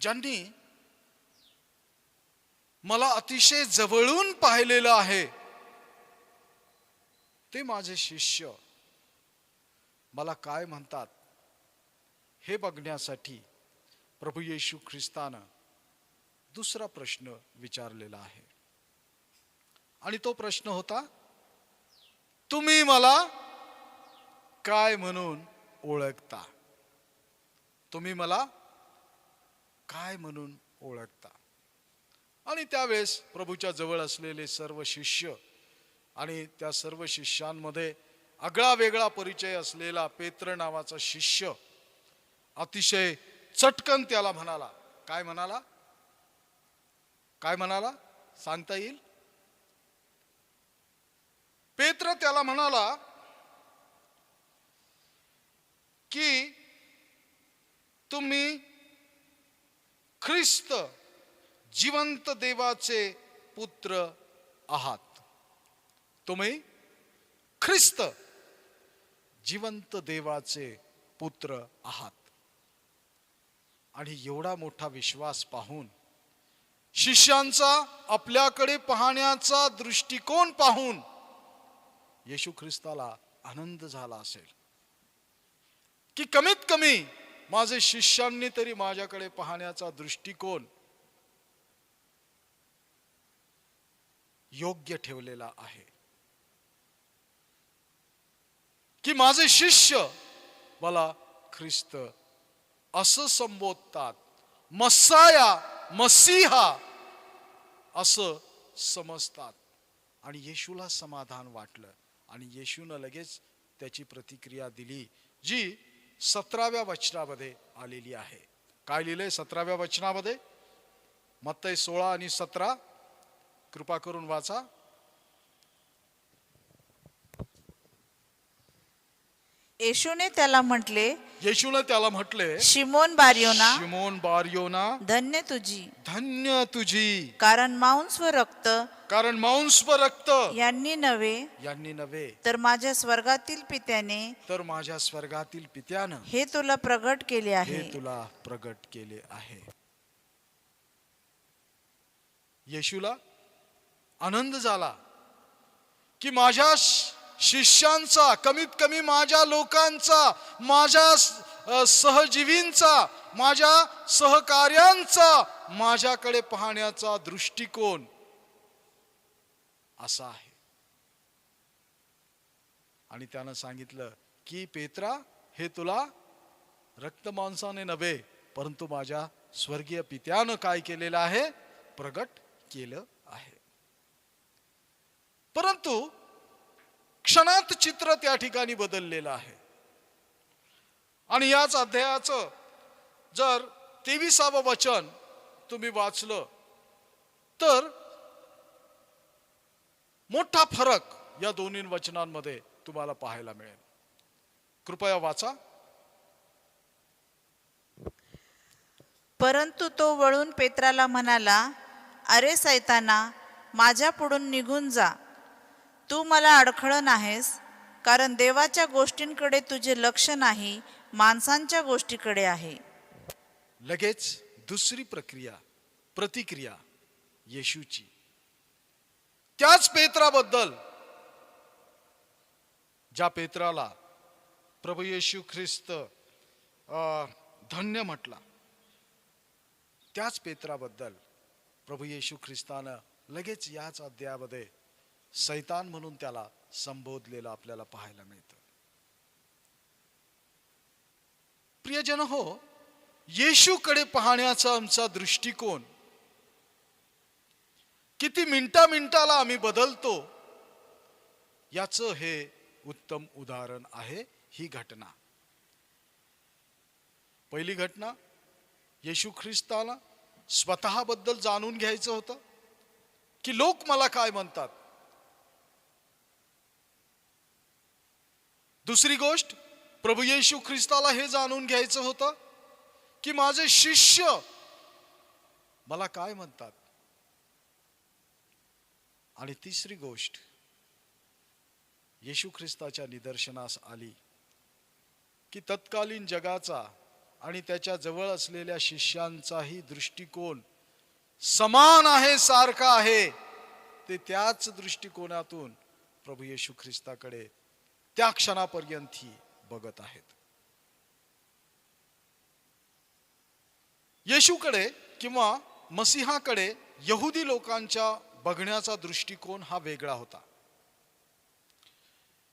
ज्यांनी मला अतिशय जवळून पाहिलेलं आहे, ते माझे शिष्य मला काय म्हणतात हे बघण्यासाठी प्रभू येशू ख्रिस्तानं दुसरा प्रश्न विचारलेला आहे. आणि तो प्रश्न होता, तुम्ही मला काय म्हणून ओळखता? तुम्ही मला काय म्हणून ओळखता? आणि त्यावेळेस प्रभूच्या जवळ असलेले सर्व शिष्य आणि त्या सर्व शिष्यांमध्ये आगळा वेगळा परिचय असलेला पेत्र नावाचा शिष्य अतिशय चटकन त्याला म्हणाला. काय म्हणाला? काय म्हणाला सांगता येईल? पेत्र त्याला म्हणाला की तुम्ही ख्रिस्त जिवंत देवाचे पुत्र आहात. तुम्ही ख्रिस्त जिवंत देवाचे पुत्र आहात. आणि एवढा मोठा विश्वास पाहून, शिष्यांचा आपल्याकडे पाहण्याचा दृष्टिकोन पाहून येशू ख्रिस्ताला आनंद झाला असेल की कमीत कमी माझे शिष्यांनी तरी माझ्याकडे पाहण्याचा दृष्टिकोन योग्य ठेवलेला आहे, की माझे शिष्य मला ख्रिस्त असं संबोधतात, मस्साया, मसीहा असं समजतात. आणि येशूला समाधान वाटलं आणि येशूनं लगेच त्याची प्रतिक्रिया दिली, जी 17व्या वचनामध्ये आलेली आहे. काय लिहिलंय 17व्या वचनामध्ये? मत्तई 16 आणि 17 कृपा करून वाचा. येशूने त्याला म्हटले, येशूने त्याला म्हटले, शिमोन बारयोना, शिमोन बारयोना, धन्य तुझी, धन्य तुझी, कारण मांस व रक्त कारण मांस व रक्त यांनी नव्हे तर माझ्या स्वर्गातील पित्याने, तर माझ्या स्वर्गातील पित्यानं हे तुला प्रगट केले आहे. हे तुला प्रगट केले आहे. येशूला आनंद झाला की माझ्या शिष्यांचा, कमीत कमी माझ्या लोकांचा, माझ्या सहजीवींचा, माझ्या सहकार्यांचा माझ्याकडे पाहण्याचा दृष्टिकोन असा आहे. आणि त्यानं सांगितलं की पेत्रा, हे तुला रक्तमांसाने नव्हे परंतु माझ्या स्वर्गीय पित्यानं काय केलेलं आहे? प्रगट केलं आहे. परंतु क्षणात चित्र त्या ठिकाणी बदललेलं आहे. आणि याच अध्यायाचं जर 23वं वचन तुम्ही वाचलं तर मोठा फरक या दोन्ही वचनांमध्ये तुम्हाला पाहायला मिळेल. कृपया वाचा. परंतु तो वळून पेत्राला म्हणाला, अरे सैताना, माझ्या पुढून निघून जा, तू मला अडखळण आहेस, कारण देवाच्या गोष्टींकडे तुझे लक्ष नाही, माणसांच्या गोष्टीकडे आहे. लगेच दुसरी प्रतिक्रिया येशूची. त्याच पेत्राबद्दल, ज्या पेत्राला प्रभू येशू ख्रिस्त धन्य म्हटला, त्याच पेत्राबद्दल प्रभू येशू ख्रिस्तानं लगेच याच अध्यायामध्ये सैतान म्हणून त्याला संबोधलेलं आपल्याला पाहायला मिळतं. प्रियजन हो, येशूकडे पाहण्याचा आमचा दृष्टिकोन किती मिनिटाला आम्ही बदलतो याचं हे उत्तम उदाहरण आहे ही घटना. पहिली घटना, येशू ख्रिस्ताला स्वतःबद्दल जाणून घ्यायचं होतं की लोक मला काय म्हणतात. दुसरी गोष्ट, प्रभू येशू ख्रिस्ताला हे जाणून घ्यायचं होतं की माझे शिष्य मला काय म्हणतात. आणि तिसरी गोष्ट येशू ख्रिस्ताच्या निदर्शनास आली की तत्कालीन जगाचा आणि त्याच्या जवळ असलेल्या शिष्यांचाही दृष्टिकोन समान आहे, सारखा आहे. ते त्याच दृष्टिकोनातून प्रभू येशू ख्रिस्ताकडे त्या क्षणापर्यंत बघत आहेत. येशूकडे किंवा मसीहाकडे यहुदी लोकांच्या बघण्याचा दृष्टिकोन हा वेगळा होता.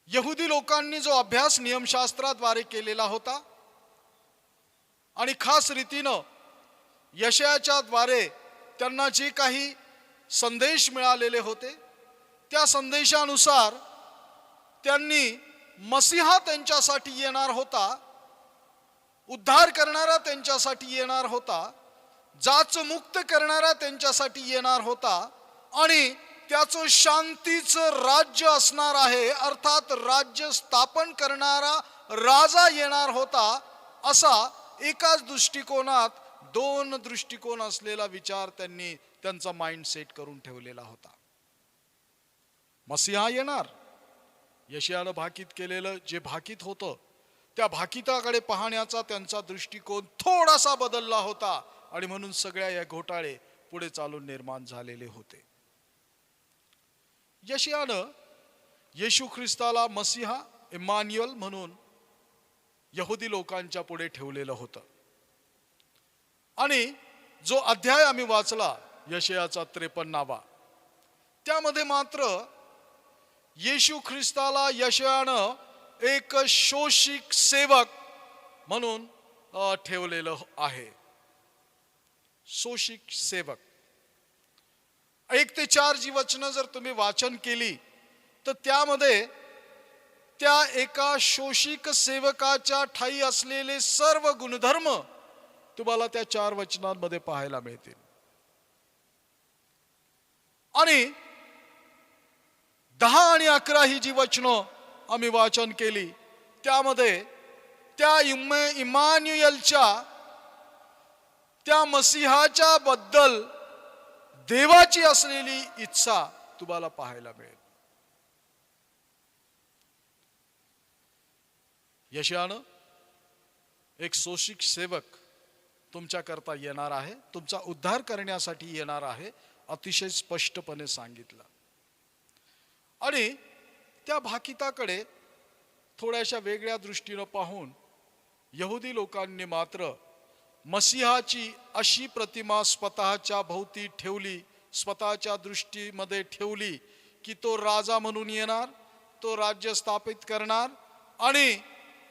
यहुदी लोकांनी जो अभ्यास नियमशास्त्राद्वारे केलेला होता आणि खास रीतीनं यशायाच्या द्वारे त्यांना जे काही संदेश मिळालेले होते, त्या संदेशानुसार त्यांनी मसीहा त्यांच्यासाठी येणार होता, उद्धार करणारा त्यांच्यासाठी येणार होता, जाच मुक्त करणारा त्यांच्यासाठी येणार होता आणि त्याचं शांतीचं राज्य असणार आहे, अर्थात राज्य स्थापन करणारा राजा येणार होता. असा एकाच दृष्टिकोनात दोन दृष्टिकोन असलेला विचार त्यांनी त्यांचा माइंड सेट करून ठेवलेला होता. मसीहा येणार, यशायानं भाकीत केलेलं जे भाकीत होतं त्या भाकिताकडे पाहण्याचा त्यांचा दृष्टिकोन थोडासा बदलला होता आणि म्हणून सगळ्या या घोटाळे पुढे चालून निर्माण झालेले होते. यशायानं येशू ख्रिस्ताला मसीहा इम्मान्युएल म्हणून यहुदी लोकांच्या पुढे ठेवलेलं होतं. आणि जो अध्याय आम्ही वाचला यशायाचा 53, त्यामध्ये मात्र येशू ख्रिस्ताला यशायानं एक शोषिक सेवक म्हणून ठेवलेलं आहे. शोषिक सेवक. 1 ते 4 जी वचनं जर तुम्ही वाचन केली तर त्यामध्ये त्या एका शोषिक सेवकाच्या ठायी असलेले सर्व गुणधर्म तुम्हाला त्या 4 वचनांमध्ये पाहायला मिळतील. आणि 10 आणि 11 ही जी वचनं आम्ही वाचन केली त्यामध्ये त्या इम्मान्युएलच्या, त्या मसीहाच्या बद्दल देवाची असलेली इच्छा तुम्हाला पाहायला मिळेल. यशायानं एक शोषिक सेवक तुमच्याकरता येणार आहे, तुमचा उद्धार करण्यासाठी येणार आहे, अतिशय स्पष्टपणे सांगितलं. आणि त्या भाकिताकडे थोड्याशा वेगळ्या दृष्टीनं पाहून यहुदी लोकांनी मात्र मसीहाची अशी प्रतिमा स्वतःच्या भोवती ठेवली, स्वतःच्या दृष्टीमध्ये ठेवली की तो राजा म्हणून येणार, तो राज्य स्थापित करणार. आणि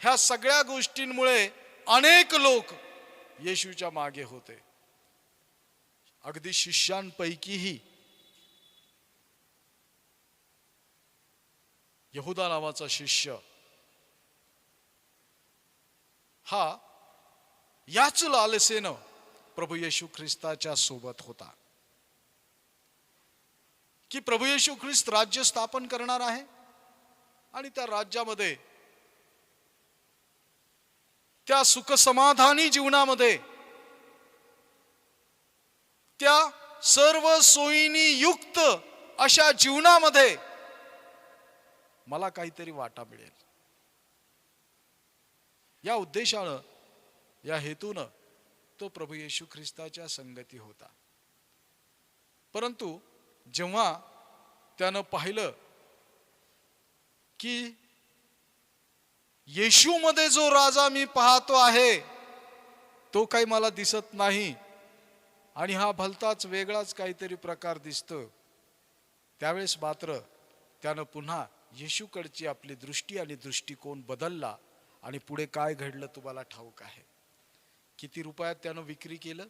ह्या सगळ्या गोष्टींमुळे अनेक लोक येशूच्या मागे होते. अगदी शिष्यांपैकीही यहुदा नावाचा शिष्य हा याच लालसेनं प्रभू येशू ख्रिस्ताच्या सोबत होता की प्रभू येशू ख्रिस्त राज्य स्थापन करणार आहे आणि त्या राज्यामध्ये, त्या सुखसमाधानी जीवनामध्ये, त्या सर्व सोयींनी युक्त अशा जीवनामध्ये मला काहीतरी वाटा मिळेल. या उद्देशानं, या हेतूनं तो प्रभू येशू ख्रिस्ताच्या संगती होता. परंतु जेव्हा त्यानं पाहिलं की येशूमध्ये जो राजा मी पाहतो आहे तो काही मला दिसत नाही आणि हा भलताच वेगळाच काहीतरी प्रकार दिसतो, त्यावेळेस मात्र त्यानं पुन्हा येशूकडची आपली दृष्टी आणि दृष्टिकोन बदलला. आणि पुढे काय घडलं तुम्हाला ठाऊक आहे. किती रुपयात त्यानं विक्री केलं.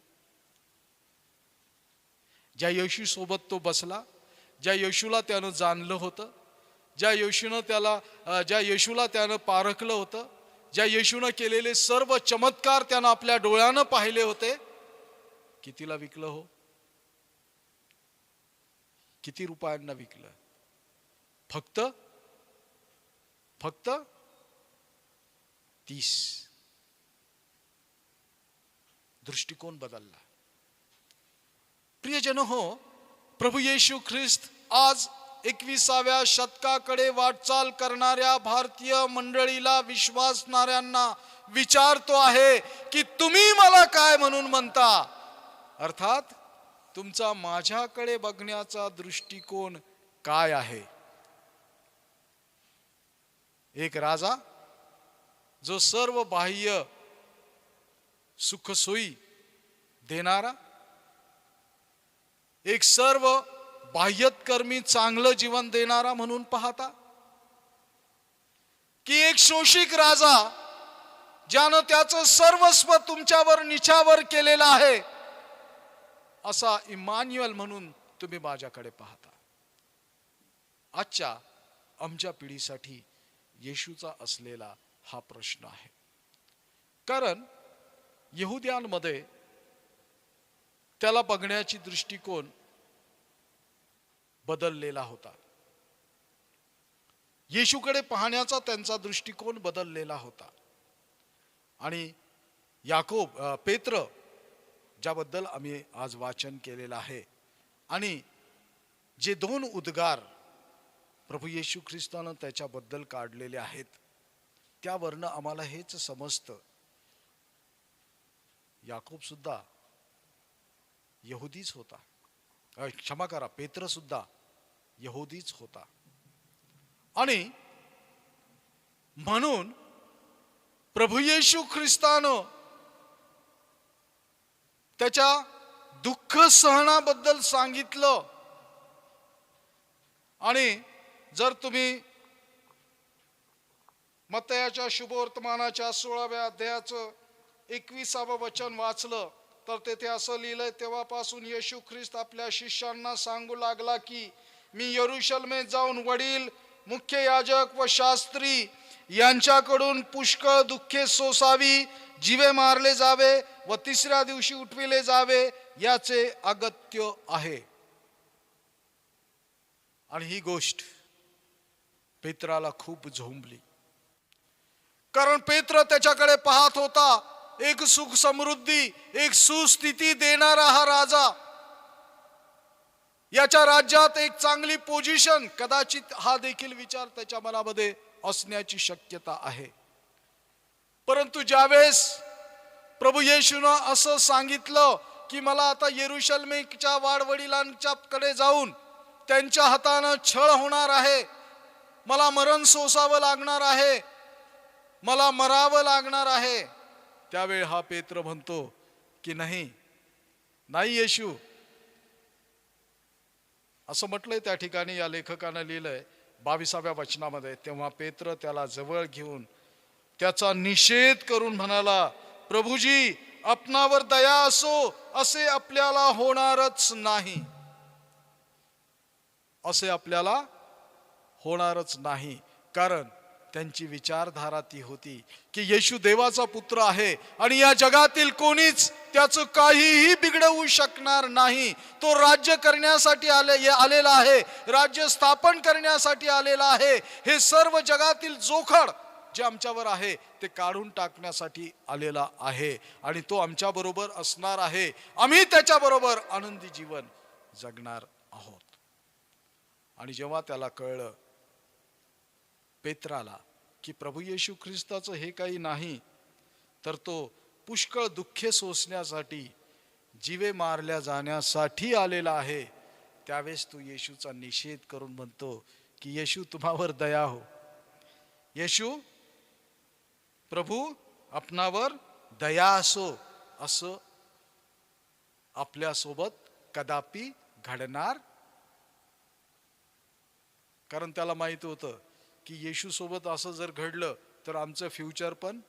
ज्या येशू सोबत तो बसला, ज्या येशूला त्यानं जाणलं होतं, ज्या येशूला त्यानं पारखलं होतं, ज्या येशूनं केलेले सर्व चमत्कार त्यानं आपल्या डोळ्यानं पाहिले होते, कितीला विकलं हो? किती रुपयांना विकलं? फक्त 30. दृष्टिकोन बदलला. प्रियजन हो, प्रभू येशू ख्रिस्त आज 21व्या शतकाकडे वाटचाल करणाऱ्या भारतीय मंडळीला, विश्वासणाऱ्यांना विचारतो आहे की तुम्ही मला काय म्हणून म्हणता. अर्थात तुमचा माझ्याकडे बघण्याचा दृष्टिकोन काय आहे. एक राजा जो सर्व बाह्य सुखसोयी देणारा, एक सर्व बाह्यकर्मी चांगलं जीवन देणारा म्हणून पाहता, की एक शोषिक राजा ज्यानं त्याचं सर्वस्व तुमच्यावर निछावर केलेलं आहे, असा इमान्युअल म्हणून तुम्ही माझ्याकडे पाहता. आजच्या आमच्या पिढीसाठी येशूचा असलेला हा प्रश्न आहे. कारण यहुद्यांमध्ये त्याला बघण्याची दृष्टिकोन बदललेला होता. येशूकडे पाहण्याचा त्यांचा दृष्टिकोन बदललेला होता. आणि याकोब पेत्र ज्याबद्दल आम्ही आज वाचन केलेलं आहे, आणि जे 2 उद्गार प्रभू येशू ख्रिस्तानं त्याच्याबद्दल काढलेले आहेत, त्यावरनं आम्हाला हेच समजतं, याकोब सुद्धा यहुदीच होता. क्षमा करा, पेत्र सुद्धा यहुदीच होता. आणि म्हणून प्रभू येशू ख्रिस्तानं त्याच्या दुःख सहनाबद्दल सांगितलं. आणि जर तुम्ही मत्तयाच्या शुभवर्तमानाच्या 16व्या अध्यायाचं 21वं वचन वाचलं तर तेथे असं लिहिलंय, तेव्हापासून येशू ख्रिस्त आपल्या शिष्यांना सांगू लागला की मी यरूशलेमेत जाऊन वडील, मुख्य याजक व शास्त्री यांच्याकडून पुष्कळ दुःखे सोसावी, जीवे मारले जावे व 3ऱ्या दिवशी उठविले जावे, याचे अगत्य आहे. आणि ही गोष्ट पेत्राला खूप झोंबली. कारण पेत्र त्याच्याकडे पाहत होता एक सुख समृद्धी, एक सुस्थिती देणारा हा राजा, याच्या राज्यात एक चांगली पोझिशन, कदाचित हा देखील विचार त्याच्या मनामध्ये असण्याची शक्यता आहे. परंतु ज्यावेळेस प्रभू येशूनं असं सांगितलं की मला आता यरूशलेमेच्या वाडवडिलांच्याकडे जाऊन त्यांच्या हातानं छळ होणार आहे, मला मरण सोसावं लागणार आहे, मला मरावं लागणार आहे, त्यावेळी हा पेत्र म्हणतो की नाही येशू, असं म्हटलंय त्या ठिकाणी. या लेखकानं लिहिलंय 22व्या वचनामध्ये, तेव्हा पेत्र त्याला जवळ घेऊन त्याचा निषेध करून म्हणाला, प्रभूजी आपणावर दया असो, असे आपल्याला होणारच नाही, असे आपल्याला होणारच नाही. कारण त्यांची विचारधारा ती होती की येशू देवाचा पुत्र आहे आणि या जगातील कोणीच त्याचं काहीही बिघडवू शकणार नाही. तो राज्य करण्यासाठी आलेला आहे, राज्य स्थापन करण्यासाठी आलेला आहे. हे सर्व जगातील जोखड जे आमच्यावर आहे ते काढून टाकण्यासाठी आलेला आहे आणि तो आमच्या बरोबर असणार आहे. आम्ही त्याच्याबरोबर आनंदी जीवन जगणार आहोत. आणि जेव्हा त्याला कळलं पेत्राला की प्रभू येशू ख्रिस्ताचं हे काही नाही, तर तो पुष्कळ दुःखे सोसण्यासाठी, जीवे मारल्या जाण्यासाठी आलेला आहे, त्यावेळेस तो येशूचा निषेध करून म्हणतो की येशू तुम्हावर दया हो, येशू प्रभू आपणावर दया असो, असं आपल्यासोबत कदापि घडणार. कारण त्याला माहित होतं की येशू सोबत असं जर घडलं तर आमचं फ्युचर पण.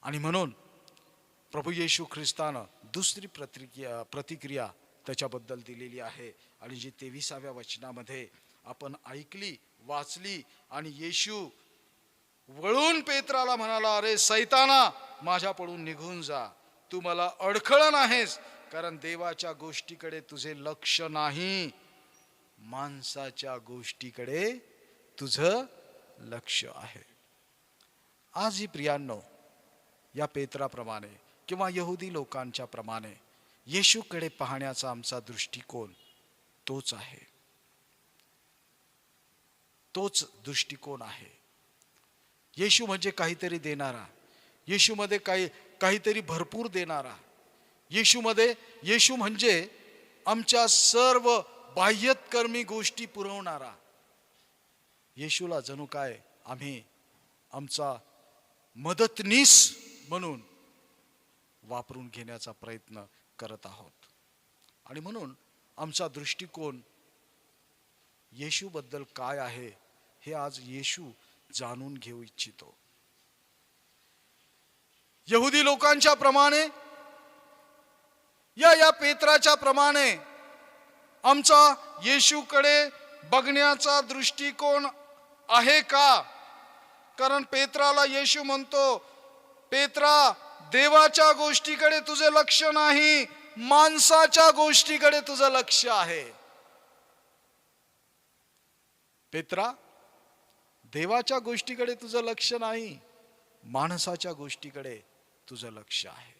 आणि म्हणून प्रभू येशू ख्रिस्तानं दुसरी प्रतिक्रिया त्याच्याबद्दल दिलेली आहे आणि जी 23व्या वचनामध्ये आपण ऐकली, वाचली. आणि येशू वळून पेत्राला म्हणाला, अरे सैताना, माझ्याकडून निघून जा, तू मला अडखळण आहेस, कारण देवाच्या गोष्टीकडे तुझे लक्ष नाही, माणसाच्या गोष्टीकडे तुझं लक्ष आहे. आजही प्रियांनो, या पेत्राप्रमाणे किंवा यहुदी लोकांच्या प्रमाणे येशूकडे पाहण्याचा आमचा दृष्टिकोन तोच आहे, तोच दृष्टिकोन आहे. येशू म्हणजे काहीतरी देणारा, येशूमध्ये काहीतरी भरपूर देणारा, येशू म्हणजे आमच्या सर्व बाह्यकर्मी गोष्टी पुरवणारा. येशूला जणू काय आम्ही आमचा मदतनीस म्हणून वापरून घेण्याचा प्रयत्न करत आहोत. आणि म्हणून आमचा दृष्टिकोन येशूबद्दल काय आहे हे आज येशू जाणून घेऊ इच्छितो. यहुदी लोकांच्या प्रमाणे या पेत्राच्या प्रमाणे आमचा येशूकडे बघण्याचा दृष्टिकोन आहे का? कारण पेत्राला येशू म्हणतो, पेत्रा, देवाच्या गोष्टीकडे तुझे लक्ष नाही, माणसाच्या गोष्टीकडे तुझं लक्ष आहे. पेत्रा, देवाच्या गोष्टीकडे तुझं लक्ष नाही, माणसाच्या गोष्टीकडे तुझं लक्ष आहे.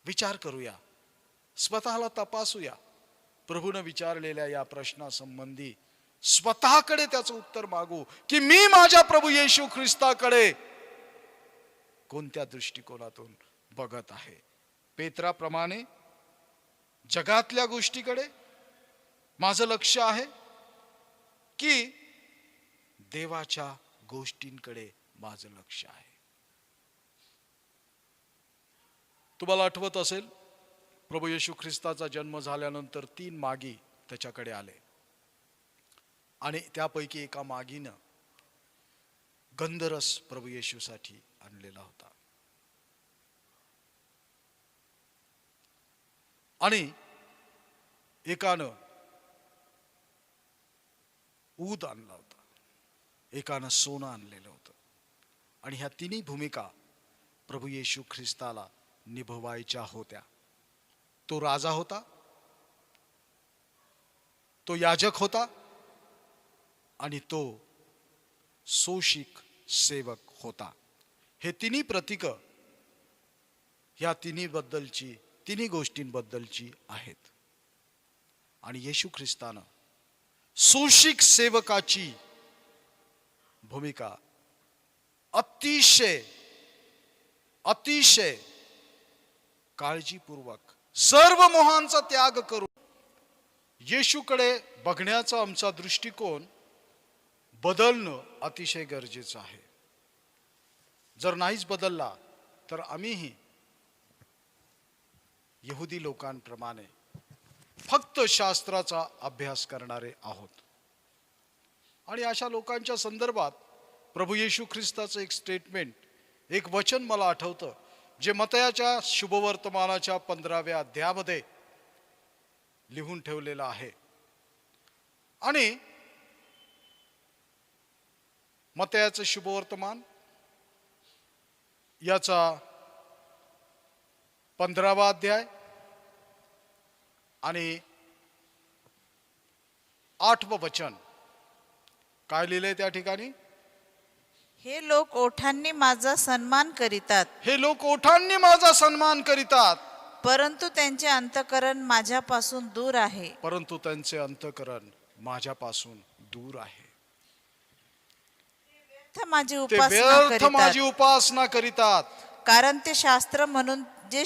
विचार करूया, स्वतःला तपासूया. प्रभूने विचारलेल्या या प्रश्नासंबंधी स्वतःकडे त्याचं उत्तर मागू की मी माझ्या प्रभू येशू ख्रिस्ताकडे कोणत्या दृष्टिकोनातून बघत आहे. पेत्राप्रमाणे जगातल्या गोष्टीकडे माझं लक्ष आहे की देवाच्या गोष्टींकडे माझं लक्ष आहे. तुम्हाला आठवत असेल, प्रभू येशू ख्रिस्ताचा जन्म झाल्यानंतर 3 मागी त्याच्याकडे आले आणि त्यापैकी एका मागीनं गंधरस प्रभू येशूसाठी आणलेला होता. आणि एकानं ऊद आणला होता, एकानं सोनं आणलेलं होतं. आणि ह्या तिन्ही भूमिका प्रभू येशू ख्रिस्ताला निभवायच्या होत्या. तो राजा होता, तो याजक होता आणि तो सोशिक सेवक होता. हे तिन्ही प्रतीक ह्या तिन्ही गोष्टींबद्दलची आहेत. आणि येशू ख्रिस्तानं सोशिक सेवकाची भूमिका अतिशय काळजीपूर्वक सर्व मोहांचा त्याग करून येशूकडे बघण्याचा आमचा दृष्टिकोन बदलणं अतिशय गरजेचं आहे. जर नाहीच बदलला तर आम्हीही यहुदी लोकांप्रमाणे फक्त शास्त्राचा अभ्यास करणारे आहोत. आणि अशा लोकांच्या संदर्भात प्रभू येशू ख्रिस्ताचं एक स्टेटमेंट, एक वचन मला आठवतं, जे मत्तयाच्या शुभवर्तमानाच्या 15व्या अध्यायामध्ये लिहून ठेवलेलं आहे. आणि मत्तयाचं शुभवर्तमान याचा 15वा अध्याय आणि 8वं वचन काय लिहिलंय त्या ठिकाणी? हे लोक ओठांनी माझा सन्मान करीतात, हे लोक ओठांनी माझा सन्मान करीतात, परंतु त्यांचे अंतःकरण माझ्यापासून दूर आहे. परंतु त्यांचे अंतःकरण माझ्यापासून दूर आहे. ते माझी ते उपासना व्यर्थ माझी करीतात, उपासना करीतात, कारण ते शास्त्र म्हणून जे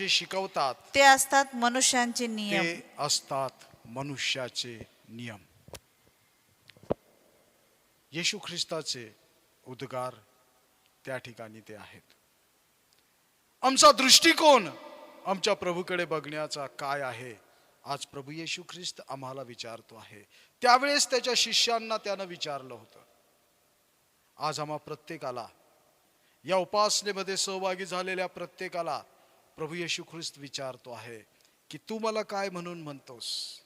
शिकवतात ते असतात मनुष्यांचे नियम. ते असतात मनुष्याचे नियम. येशू ख्रिस्ताचे उद्गार त्या ठिकाणी ते आहेत. आमचा दृष्टिकोन आमच्या प्रभूकडे बघण्याचा काय आहे, आज प्रभू येशू ख्रिस्त आम्हाला विचारतो आहे. त्यावेळेस त्याच्या शिष्यांना त्यानं विचारलं होतं. आज आम्हा प्रत्येकाला, या उपासनेमध्ये सहभागी झालेल्या प्रत्येकाला प्रभू येशू ख्रिस्त विचारतो आहे की तू मला काय म्हणून म्हणतोस?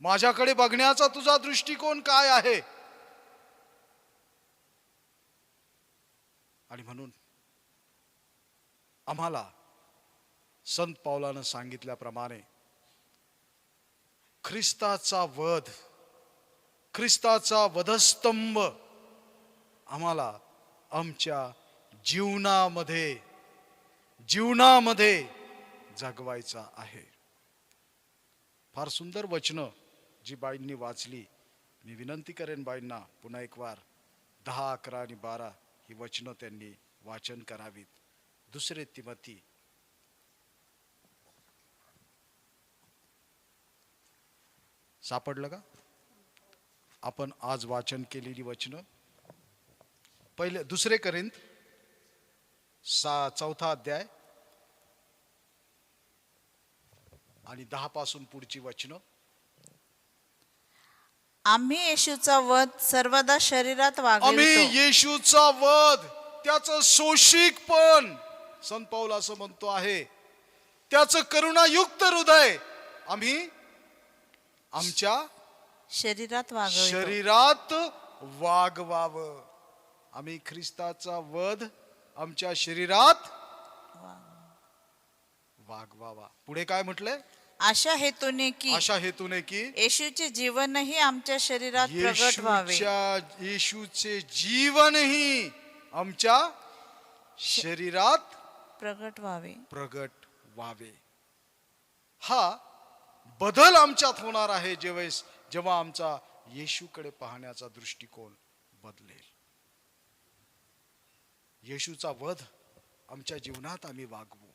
माझ्याकडे बघण्याचा तुझा दृष्टिकोन काय आहे? आणि म्हणून आम्हाला संत पौलानं सांगितल्याप्रमाणे ख्रिस्ताचा वधस्तंभ आम्हाला आमच्या जीवनामध्ये जगवायचा आहे. फार सुंदर वचनं जी बाईंनी वाचली. मी विनंती करेन बाईंना पुन्हा एक वार 10, 11 आणि 12 ही वचनं त्यांनी वाचन करावीत. 2 तिमोथी सापडलं का? आपण आज वाचन केलेली वचनं. पहिले 2 कोरिंथ 4 अध्याय आणि 10 पासून पुढची वचनं. आम्ही येशूचा वध सर्वदा शरीरात आम्ही वागवितो. येशूचा वध, त्याचं शोषिकपण, संत पौल असं म्हणतो आहे, त्याचं करुणायुक्त हृदय आम्ही आमच्या शरीरात वागवितो. शरीरात वागवावं. आम्ही ख्रिस्ताचा वध आमच्या शरीरात वागवावा. पुढे काय म्हटलंय? अशा हेतूने की अशा हेतूने की येशूचे जीवनही आमच्या शरीरात प्रगट व्हावे. येशूचे जीवनही आमच्या शरीरात प्रगट व्हावे. प्रगट व्हावे. हा बदल आमच्यात होणार आहे जेव्हा आमचा येशूकडे पाहण्याचा दृष्टिकोन बदलेल. येशूचा वध आमच्या जीवनात आम्ही वागवू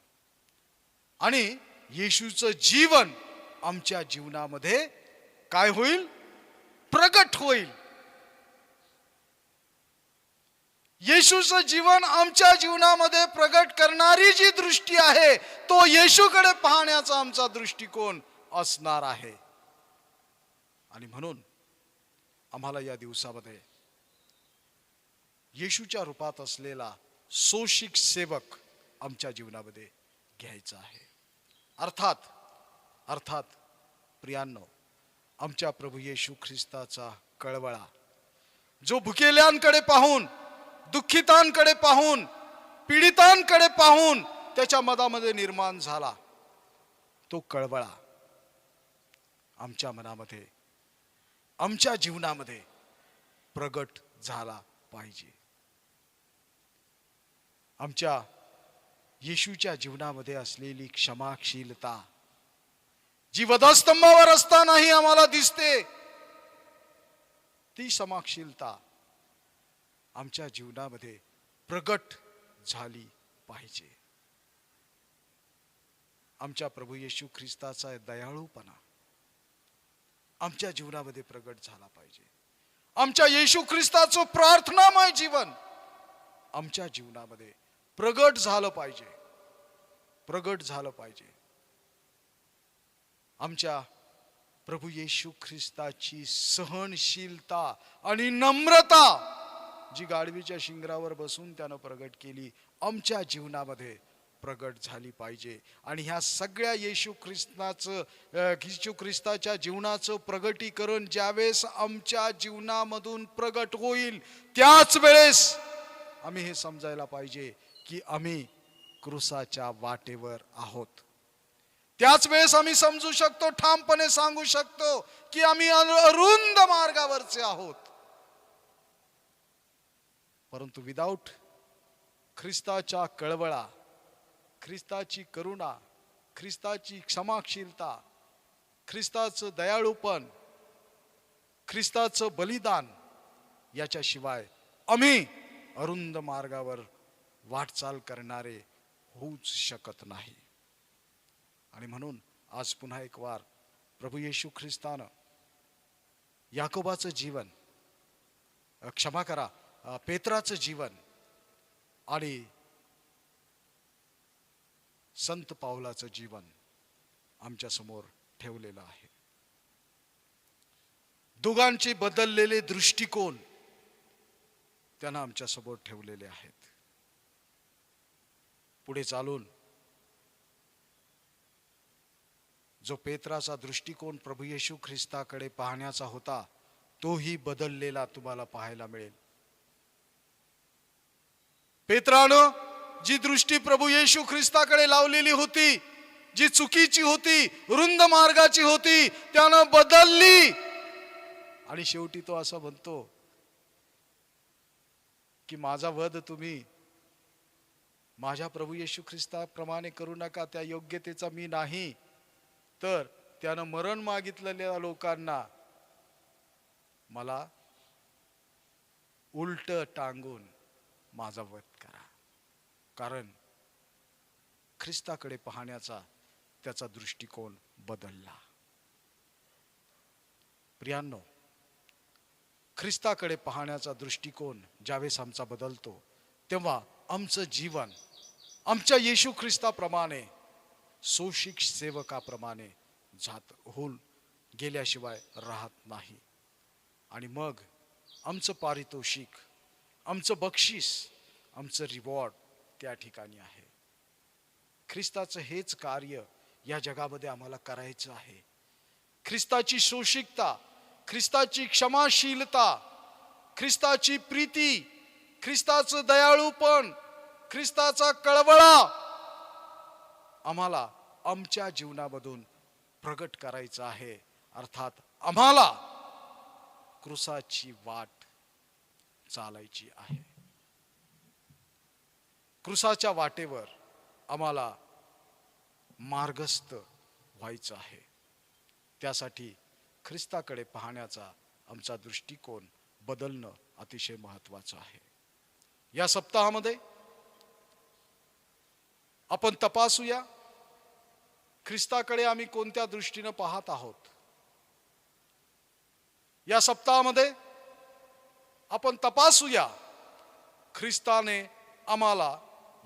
आणि येशूचं जीवन आमच्या जीवनामध्ये काय होईल? प्रगट होईल. येशूचं जीवन आमच्या जीवनामध्ये प्रगट करणारी जी दृष्टी आहे तो येशूकडे पाहण्याचा आमचा दृष्टिकोन असणार आहे. आणि म्हणून आम्हाला या दिवसामध्ये येशूच्या रूपात असलेला सोशिक सेवक आमच्या जीवनामध्ये घ्यायचा आहे. अर्थात प्रियांनो, आमच्या प्रभू येशू ख्रिस्ताचा कळवळा जो भुकेल्यांकडे पाहून, दुःखितांकडे पाहून, पीडितांकडे पाहून त्याच्या मनामध्ये निर्माण झाला, तो कळवळा आमच्या मनामध्ये, आमच्या जीवनामध्ये प्रगट झाला पाहिजे. आमच्या येशूच्या जीवनामध्ये असलेली क्षमाशीलता जी वधस्तंभावर असतानाही आम्हाला दिसते, ती क्षमाशीलता आमच्या जीवनामध्ये प्रगट झाली पाहिजे. आमच्या प्रभू येशू ख्रिस्ताचा दयाळूपणा आमच्या जीवनामध्ये प्रगट झाला पाहिजे. आमच्या येशू ख्रिस्ताचं प्रार्थनामय जीवन आमच्या जीवनामध्ये प्रगट झालं पाहिजे. प्रगट झालं पाहिजे. आमच्या प्रभू येशू ख्रिस्ताची सहनशीलता आणि नम्रता जी गाढवीच्या शिंगरावर बसून त्यानं प्रगट केली, आमच्या जीवनामध्ये प्रगट झाली पाहिजे. आणि ह्या सगळ्या येशू ख्रिस्ताच्या जीवनाचं प्रगटीकरण ज्यावेळेस आमच्या जीवनामधून प्रगट होईल त्याच वेळेस आम्ही हे समजायला पाहिजे की आम्ही क्रूसाच्या वाटेवर आहोत. त्याच वेळेस आम्ही समजू शकतो, ठामपणे सांगू शकतो की आम्ही अरुंद मार्गावरचे आहोत. परंतु विदाऊट ख्रिस्ताच्या कळवळा, ख्रिस्ताची करुणा, ख्रिस्ताची क्षमाशीलता, ख्रिस्ताचं दयाळूपण, ख्रिस्ताचं बलिदान याच्याशिवाय आम्ही अरुंद मार्गावर वाटचाल करणारे होऊच शकत नाही. आणि म्हणून आज पुन्हा एक वार प्रभू येशू ख्रिस्तानं याकोबाचं जीवन, पेत्राचं जीवन आणि संत पावलाचं जीवन आमच्या समोर ठेवलेलं आहे. दोघांचे बदललेले दृष्टिकोन त्यांना आमच्या समोर ठेवलेले आहेत. पुढे चालून जो पेत्राचा दृष्टिकोन प्रभू येशू ख्रिस्ताकडे पाहण्याचा होता तोही बदललेला तुम्हाला पाहायला मिळेल. पेत्रानं जी दृष्टी प्रभू येशू ख्रिस्ताकडे लावलेली होती, जी चुकीची होती, रुंद मार्गाची होती, त्यानं बदलली. आणि शेवटी तो असं म्हणतो की माझा वध तुम्ही माझ्या प्रभू येशू ख्रिस्ताप्रमाणे करू नका, त्या योग्यतेचा मी नाही. तर त्यानं मरण मागितलेल्या लोकांना मला उलट टांगून माझा वध करा. कारण ख्रिस्ताकडे पाहण्याचा त्याचा दृष्टिकोन बदलला. प्रियांनो, ख्रिस्ताकडे पाहण्याचा दृष्टिकोन ज्यावेळेस आमचा बदलतो, तेव्हा आमचं जीवन आमच्या येशू ख्रिस्ताप्रमाणे सोशिक सेवकाप्रमाणे जात होऊन गेल्याशिवाय राहत नाही. आणि मग आमचं पारितोषिक, आमचं बक्षीस, आमचं रिवॉर्ड त्या ठिकाणी आहे. ख्रिस्ताचं हेच कार्य या जगामध्ये आम्हाला करायचं आहे. ख्रिस्ताची सोशिकता, ख्रिस्ताची क्षमाशीलता, ख्रिस्ताची प्रीती, ख्रिस्ताचं दयाळूपण, ख्रिस्ताचा कळवळा आम्हाला आमच्या जीवनामधून प्रगट करायचा आहे. अर्थात आम्हाला क्रुसाची वाट चालायची आहे. क्रुसाच्या वाटेवर आम्हाला मार्गस्थ व्हायचं आहे. त्यासाठी ख्रिस्ताकडे पाहण्याचा आमचा दृष्टिकोन बदलणं अतिशय महत्त्वाचं आहे. या सप्ताहामध्ये आपण तपासूया ख्रिस्ताकडे आम्ही कोणत्या दृष्टीनं पाहत आहोत. या सप्ताहामध्ये आपण तपासूया ख्रिस्ताने आम्हाला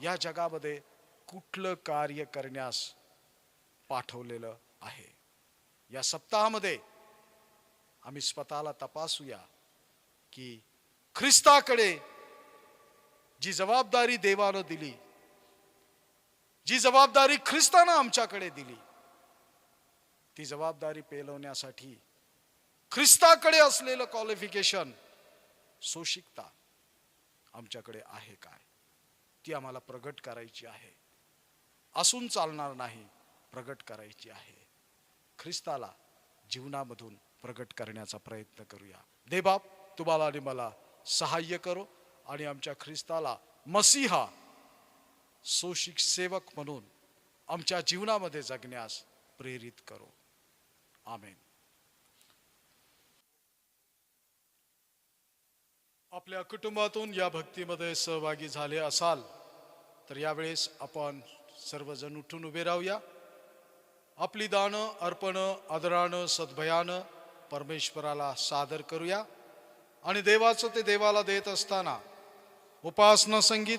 या जगामध्ये कुठलं कार्य करण्यास पाठवलेलं आहे. या सप्ताहामध्ये आम्ही स्वतःला तपासूया की ख्रिस्ताकडे जी जबाबदारी देवानं दिली, जी जबाबदारी ख्रिस्तानं आमच्याकडे दिली, ती जबाबदारी पेलवण्यासाठी ख्रिस्ताकडे असलेलं क्वालिफिकेशन, सोशिकता आमच्याकडे आहे काय, ती आम्हाला प्रगट करायची आहे. असून चालणार नाही, प्रगट करायची आहे. ख्रिस्ताला जीवनामधून प्रगट करण्याचा प्रयत्न करूया. देवबाप तुम्हाला आणि मला सहाय्य करो आणि आमच्या ख्रिस्ताला मसीहा सोशिक सेवक म्हणून आमच्या जीवनामध्ये जगण्यास प्रेरित करो. आमेन. आपल्या कुटुंबातून या भक्तीमध्ये सहभागी झाले असाल तर यावेळेस आपण सर्वजण उठून उभे राहूया. आपली दानं, अर्पणं आदरानं सद्भयानं परमेश्वराला सादर करूया. आणि देवाचं ते देवाला देत असताना उपासना संगीत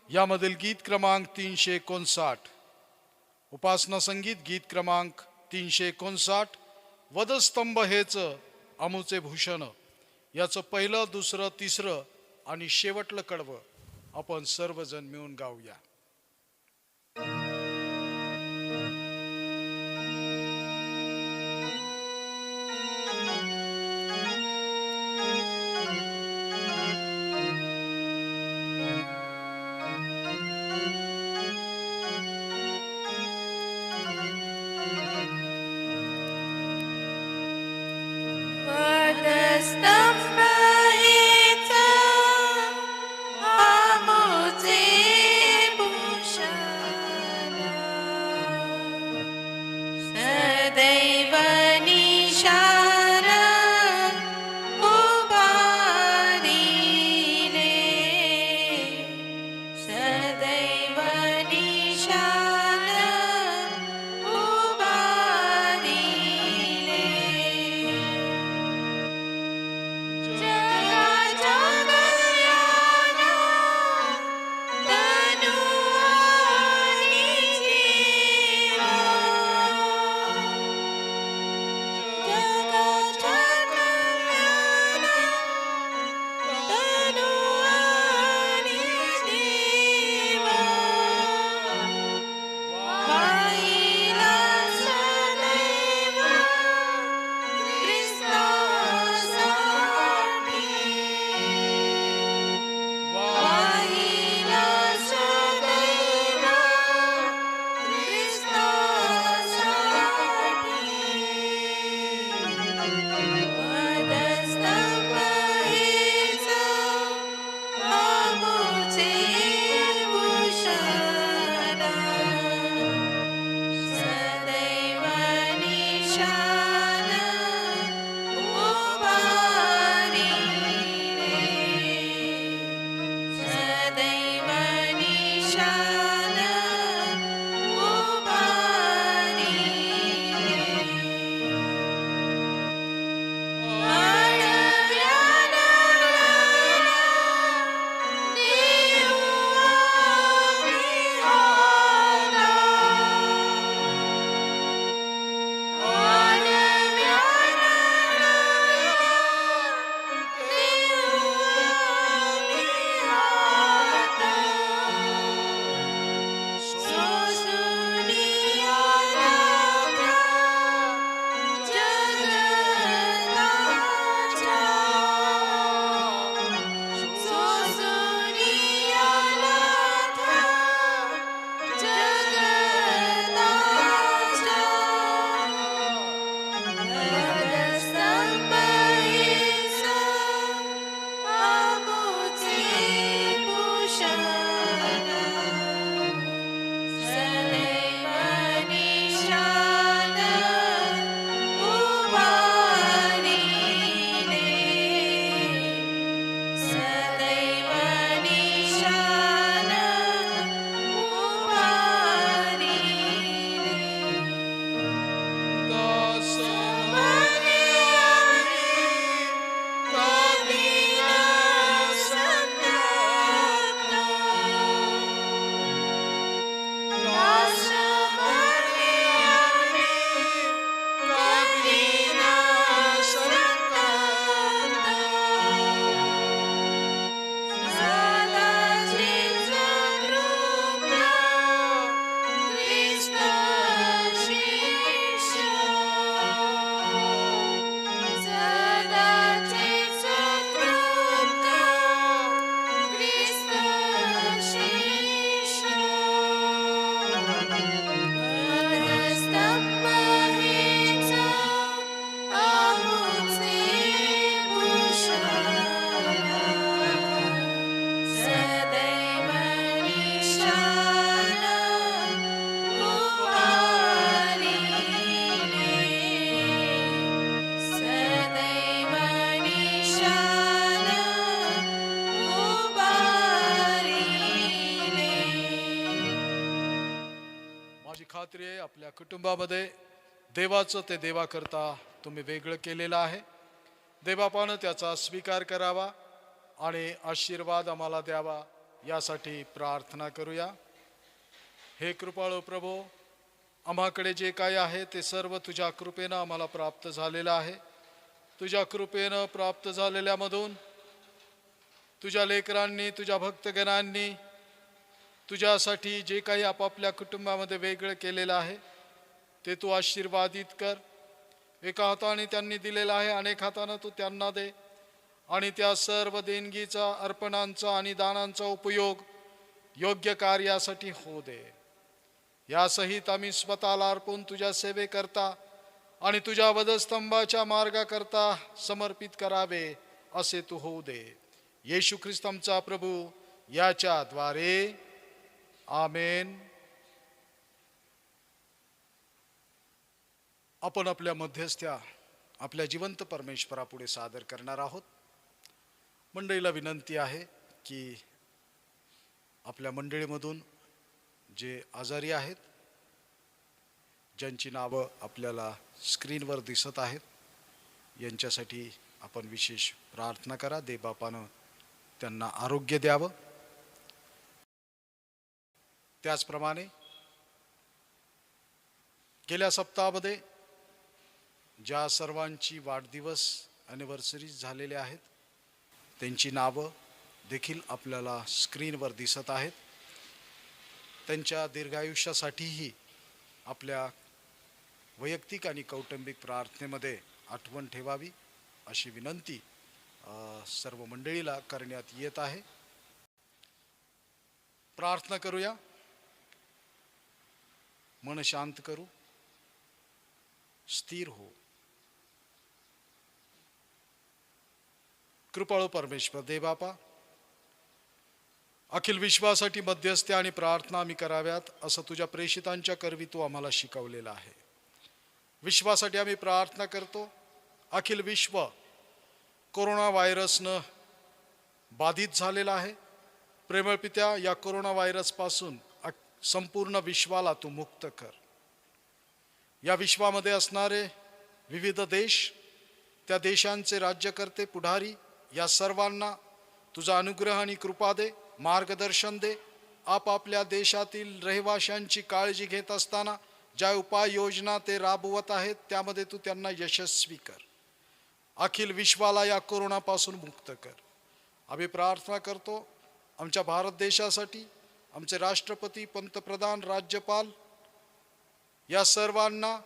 यामधील गीत क्रमांक 359, उपासना संगीत गीत क्रमांक 359, वधस्तंभ हेच अमुचे भूषण, याचं पहिलं, दुसरं, तिसरं आणि शेवटलं कडवं आपण सर्वजण मिळून गाऊया. वधस्तंभ हेच आमुचे खात्री आहे आपल्या कुटुंबामध्ये देवाचं ते देवाकरता तुम्ही वेगळं केलेलं आहे. देवबापानं त्याचा स्वीकार करावा आणि आशीर्वाद आम्हाला द्यावा यासाठी प्रार्थना करूया. हे कृपाळू प्रभो, आम्हाकडे जे काही आहे ते सर्व तुझ्या कृपेनं आम्हाला प्राप्त झालेलं आहे. तुझ्या कृपेनं प्राप्त झालेल्यामधून तुझ्या लेकरांनी, तुझ्या भक्तगणांनी तुझ्यासाठी जे काही आपापल्या कुटुंबामध्ये वेगळं केलेलं आहे ते तू आशीर्वादित कर. एका हाताने त्यांनी दिलेलं आहे, अनेक हातानं तू त्यांना दे आणि त्या सर्व देणगीचा, अर्पणांचा आणि दानांचा उपयोग योग्य कार्यासाठी होऊ दे. यासहित आम्ही स्वतःला अर्पून तुझ्या सेवेकरता आणि तुझ्या वधस्तंभाच्या मार्गाकरता समर्पित करावे असे तू होऊ दे. येशू ख्रिस्त आमचा प्रभू याच्याद्वारे आमेन. आपण आपल्या मध्यस्थ्या आपल्या जिवंत परमेश्वरापुढे सादर करणार आहोत. मंडळीला विनंती आहे की आपल्या मंडळीमधून जे आजारी आहेत, ज्यांची नावं आपल्याला स्क्रीनवर दिसत आहेत, यांच्यासाठी आपण विशेष प्रार्थना करा. देवबापानं त्यांना आरोग्य द्यावं. त्याचप्रमाणे गेल्या सप्ताहामध्ये ज्या सर्वांची वाढदिवस ॲनिव्हर्सरीज झालेले आहेत त्यांची नावं देखील आपल्याला स्क्रीनवर दिसत आहेत. त्यांच्या दीर्घायुष्यासाठीही आपल्या वैयक्तिक आणि कौटुंबिक प्रार्थनेमध्ये आठवण ठेवावी अशी विनंती सर्व मंडळीला करण्यात येत आहे. प्रार्थना करूया. मन शांत करू, स्थिर हो. कृपाळू परमेश्वर देवबापा, अखिल विश्वासाठी मध्यस्थी आणि प्रार्थना आम्ही कराव्यात असं तुझ्या प्रेषितांच्या करवी तू आम्हाला शिकवलेलं आहे. विश्वासाठी आम्ही प्रार्थना करतो. अखिल विश्व कोरोना व्हायरसनं बाधित झालेलं आहे. प्रेमळ पित्या, या कोरोना व्हायरसपासून संपूर्ण विश्वाला तू मुक्त कर. या विश्वामध्ये असणारे विविध देश, त्या देशांचे राज्यकर्ते, पुढारी, या सर्वांना तुझा अनुग्रह आणि कृपा दे, मार्गदर्शन दे. आपापल्या देशातील रहिवाशांची काळजी घेत असताना ज्या उपाययोजना ते राबवत आहेत त्यामध्ये तू त्यांना यशस्वी कर. अखिल विश्वाला या कोरोनापासून मुक्त कर. आम्ही प्रार्थना करतो आमच्या भारत देशासाठी, आमचे राष्ट्रपती, पंतप्रधान, राज्यपाल, या सर्वांना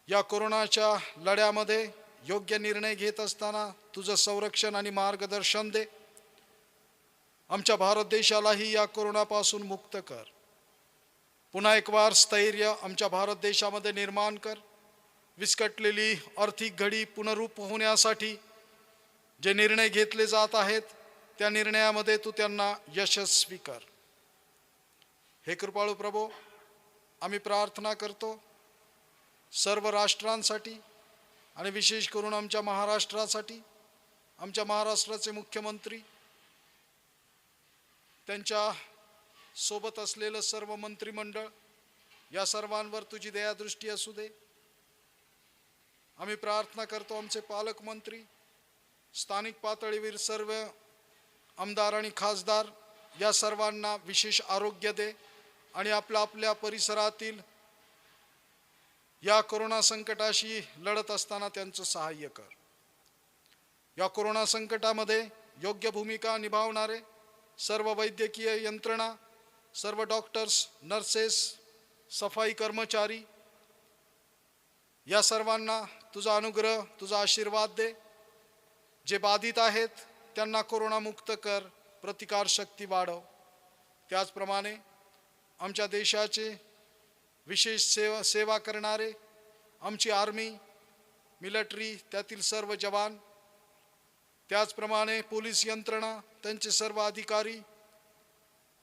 या कोरोनाच्या लढ्यामध्ये योग्य निर्णय घेत असताना तुझं संरक्षण आणि मार्गदर्शन दे. आमच्या भारत देशालाही या कोरोनापासून मुक्त कर. पुन्हा एक वार स्थैर्य आमच्या भारत देशामध्ये निर्माण कर. विस्कटलेली आर्थिक घडी पुनरुप होण्यासाठी जे निर्णय घेतले जात आहेत त्या निर्णयामध्ये तू त्यांना यशस्वी कर. हे कृपाळू प्रभो, आम्ही प्रार्थना करतो सर्व राष्ट्रांसाठी आणि विशेष करून आमच्या महाराष्ट्रासाठी. आमच्या महाराष्ट्राचे मुख्यमंत्री, त्यांच्या सोबत असलेलं सर्व मंत्रिमंडळ, या सर्वांवर तुझी दयादृष्टी असू दे. आम्ही प्रार्थना करतो आमचे पालकमंत्री, स्थानिक पातळीवर सर्व आमदार आणि खासदार, या सर्वांना विशेष आरोग्य दे आणि आपल्या परिसरातील या कोरोना संकटाशी लढत असताना त्यांचं सहाय्य कर. या कोरोना संकटामध्ये योग्य भूमिका निभावणारे सर्व वैद्यकीय यंत्रणा, सर्व डॉक्टर्स, नर्सेस, सफाई कर्मचारी, या सर्वांना तुझा अनुग्रह, तुझा आशीर्वाद दे. जे बाधित आहेत त्यांना कोरोनामुक्त कर, प्रतिकारशक्ती वाढव. त्याचप्रमाणे आमच्या देशाचे विशेष सेवा करणारे आमची आर्मी, मिलिटरी, त्यातील सर्व जवान, त्याचप्रमाणे पोलीस यंत्रणा, त्यांचे सर्व अधिकारी,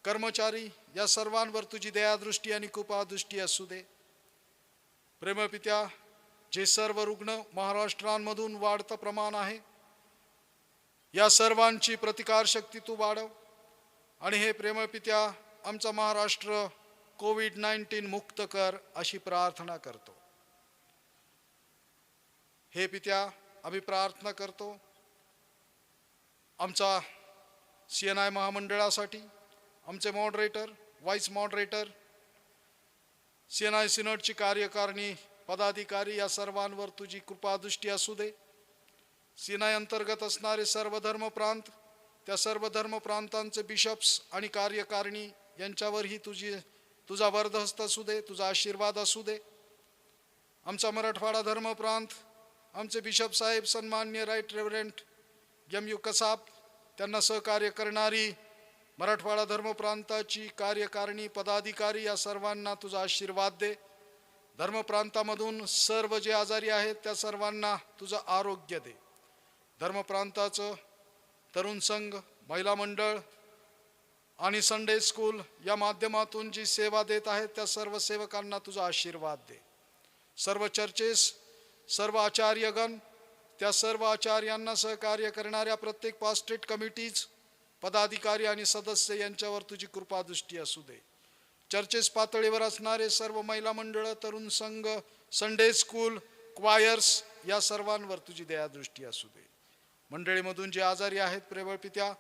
कर्मचारी, या सर्वांवर तुझी दयादृष्टी आणि कृपादृष्टी असू दे. प्रेमपित्या, जे सर्व रुग्ण महाराष्ट्रांमधून वाढतं प्रमाण आहे, या सर्वांची प्रतिकारशक्ती तू वाढव. आणि हे प्रेमपित्या, आमचा महाराष्ट्र कोविड-19 मुक्त कर अशी प्रार्थना करतो. हे पित्या, आम्ही प्रार्थना करतो आमचा CNI महामंडळासाठी, आमचे मॉडरेटर, व्हाईस मॉडरेटर, CNI सिनोडची कार्यकारिणी, पदाधिकारी या सर्वांवर तुझी कृपादृष्टी असू दे. CNI अंतर्गत असणारे सर्व धर्मप्रांत, त्या सर्व धर्मप्रांतांचे बिशप्स आणि कार्यकारिणी यांच्यावरही तुझा वरदहस्त असू दे, तुझा आशीर्वाद असू दे. आमचा मराठवाडा धर्मप्रांत, आमचे बिशप साहेब सन्मान्य राईट रेव्हरंट MU कसाब, त्यांना सहकार्य करणारी मराठवाडा धर्मप्रांताची कार्यकारिणी, पदाधिकारी या सर्वांना तुझा आशीर्वाद दे. धर्मप्रांतामधून सर्व जे आजारी आहेत त्या सर्वांना तुझं आरोग्य दे. धर्मप्रांताचं तरुण संघ, महिला मंडळ आणि संडे स्कूल या माध्यमातून जी सेवा देत आहेत त्या सर्व सेवकांना तुझा आशीर्वाद दे. सर्व चर्चेस, सर्व आचार्यगण, त्या सर्व आचार्यांना सहकार्य करणाऱ्या प्रत्येक पास्टेट कमिटीज, पदाधिकारी आणि सदस्य यांच्यावर तुझी कृपादृष्टी असू दे. चर्चेस पातळीवर असणारे सर्व महिला मंडळ, तरुण संघ, संडे स्कूल, क्वायर्स या सर्वांवर तुझी दयादृष्टी असू दे. मंडळीमधून जे आजारी आहेत प्रेमळ पित्या,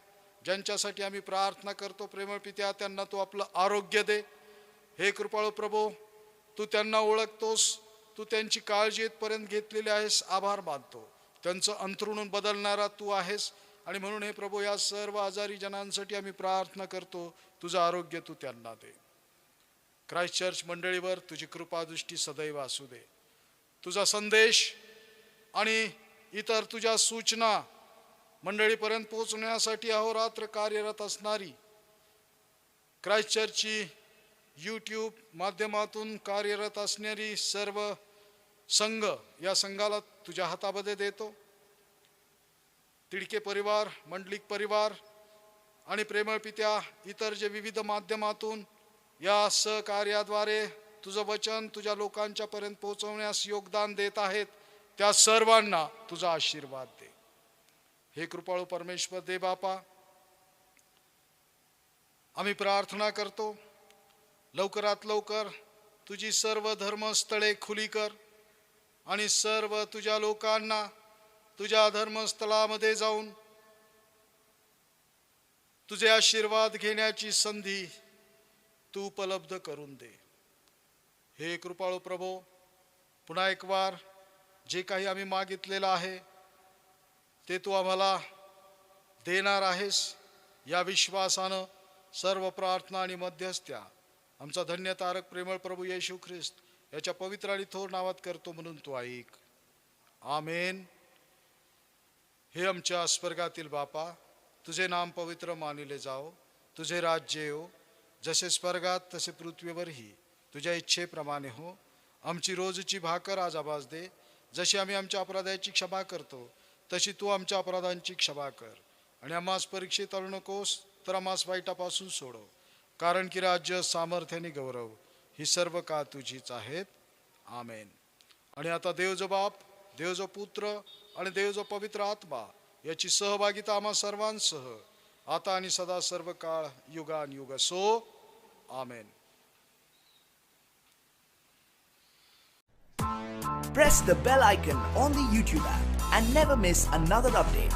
ज्यांच्यासाठी आम्ही प्रार्थना करतो प्रेमळ पित्या, त्यांना तू आपलं आरोग्य दे. हे कृपाळू प्रभू, तू त्यांना ओळखतोस, तू त्यांची काळजी इथपर्यंत घेतलेली आहेस, आभार मानतो. त्यांचं अंथरुण बदलणारा तू आहेस आणि म्हणून हे प्रभू, या सर्व आजारी जनांसाठी आम्ही प्रार्थना करतो, तुझं आरोग्य तू त्यांना दे. ख्राइस्ट चर्च मंडळीवर तुझी कृपादृष्टी सदैव असू दे. तुझा संदेश आणि इतर तुझ्या सूचना मंडळीपर्यंत पोहोचण्यासाठी अहोरात्र कार्यरत असणारी ख्राइस्ट चर्चची YouTube माध्यमातून कार्यरत असणारी सर्व संघ, या संघाला तुझ्या हातामध्ये देतो. तिडके परिवार, मंडलिक परिवार आणि प्रेमळ पित्या, इतर जे विविध माध्यमातून या सहकार्याद्वारे तुझं वचन तुझ्या लोकांच्या पर्यंत पोहोचवण्यास योगदान देत आहेत, त्या सर्वांना तुझा आशीर्वाद दे. हे कृपाळू परमेश्वर दे बापा, आम्ही प्रार्थना करतो लवकरात लवकर तुझी सर्व धर्मस्थळे खुली कर आणि सर्व तुझ्या लोकांना तुझ्या धर्मस्थळामध्ये जाऊन तुझे आशीर्वाद घेण्याची संधी तू उपलब्ध करून दे. हे कृपाळू प्रभू, पुन्हा एक वार जे काही आम्ही मागितलेलं आहे ते तू आम्हाला देणार आहेस, या विश्वासानं सर्व प्रार्थना आणि मध्यस्थ्या आमचा धन्य तारक प्रेमळ प्रभू येशू ख्रिस्त याच्या पवित्र आणि थोर नावात करतो म्हणून तू ऐक. आमेन. हे आमच्या स्वर्गातील बापा, तुझे नाम पवित्र मानिले जाओ, तुझे राज्य येवो, जसे स्वर्गात तसे पृथ्वीवरही तुझ्या इच्छेप्रमाणे हो. आमची रोजची भाकर आज आम्हास दे, जशी आम्ही आमच्या अपराधाची क्षमा करतो तशी तू आमच्या अपराधांची क्षमा कर. आणि आम्हास परीक्षेत आणू नकोस, तर आम्हास वाईटापासून सोडव, कारण की राज्य, सामर्थ्य आणि गौरव ही सर्व का तुझीच आहेत. आमेन. आणि आता देव जो बाप, देव जो पुत्र आणि देव जो पवित्र आत्मा याची सहभागिता आम्हा सर्वांसह आता आणि सदा सर्व काळ युगानुयुग असो. आमेन. Press the bell icon on the YouTube app and never miss another update.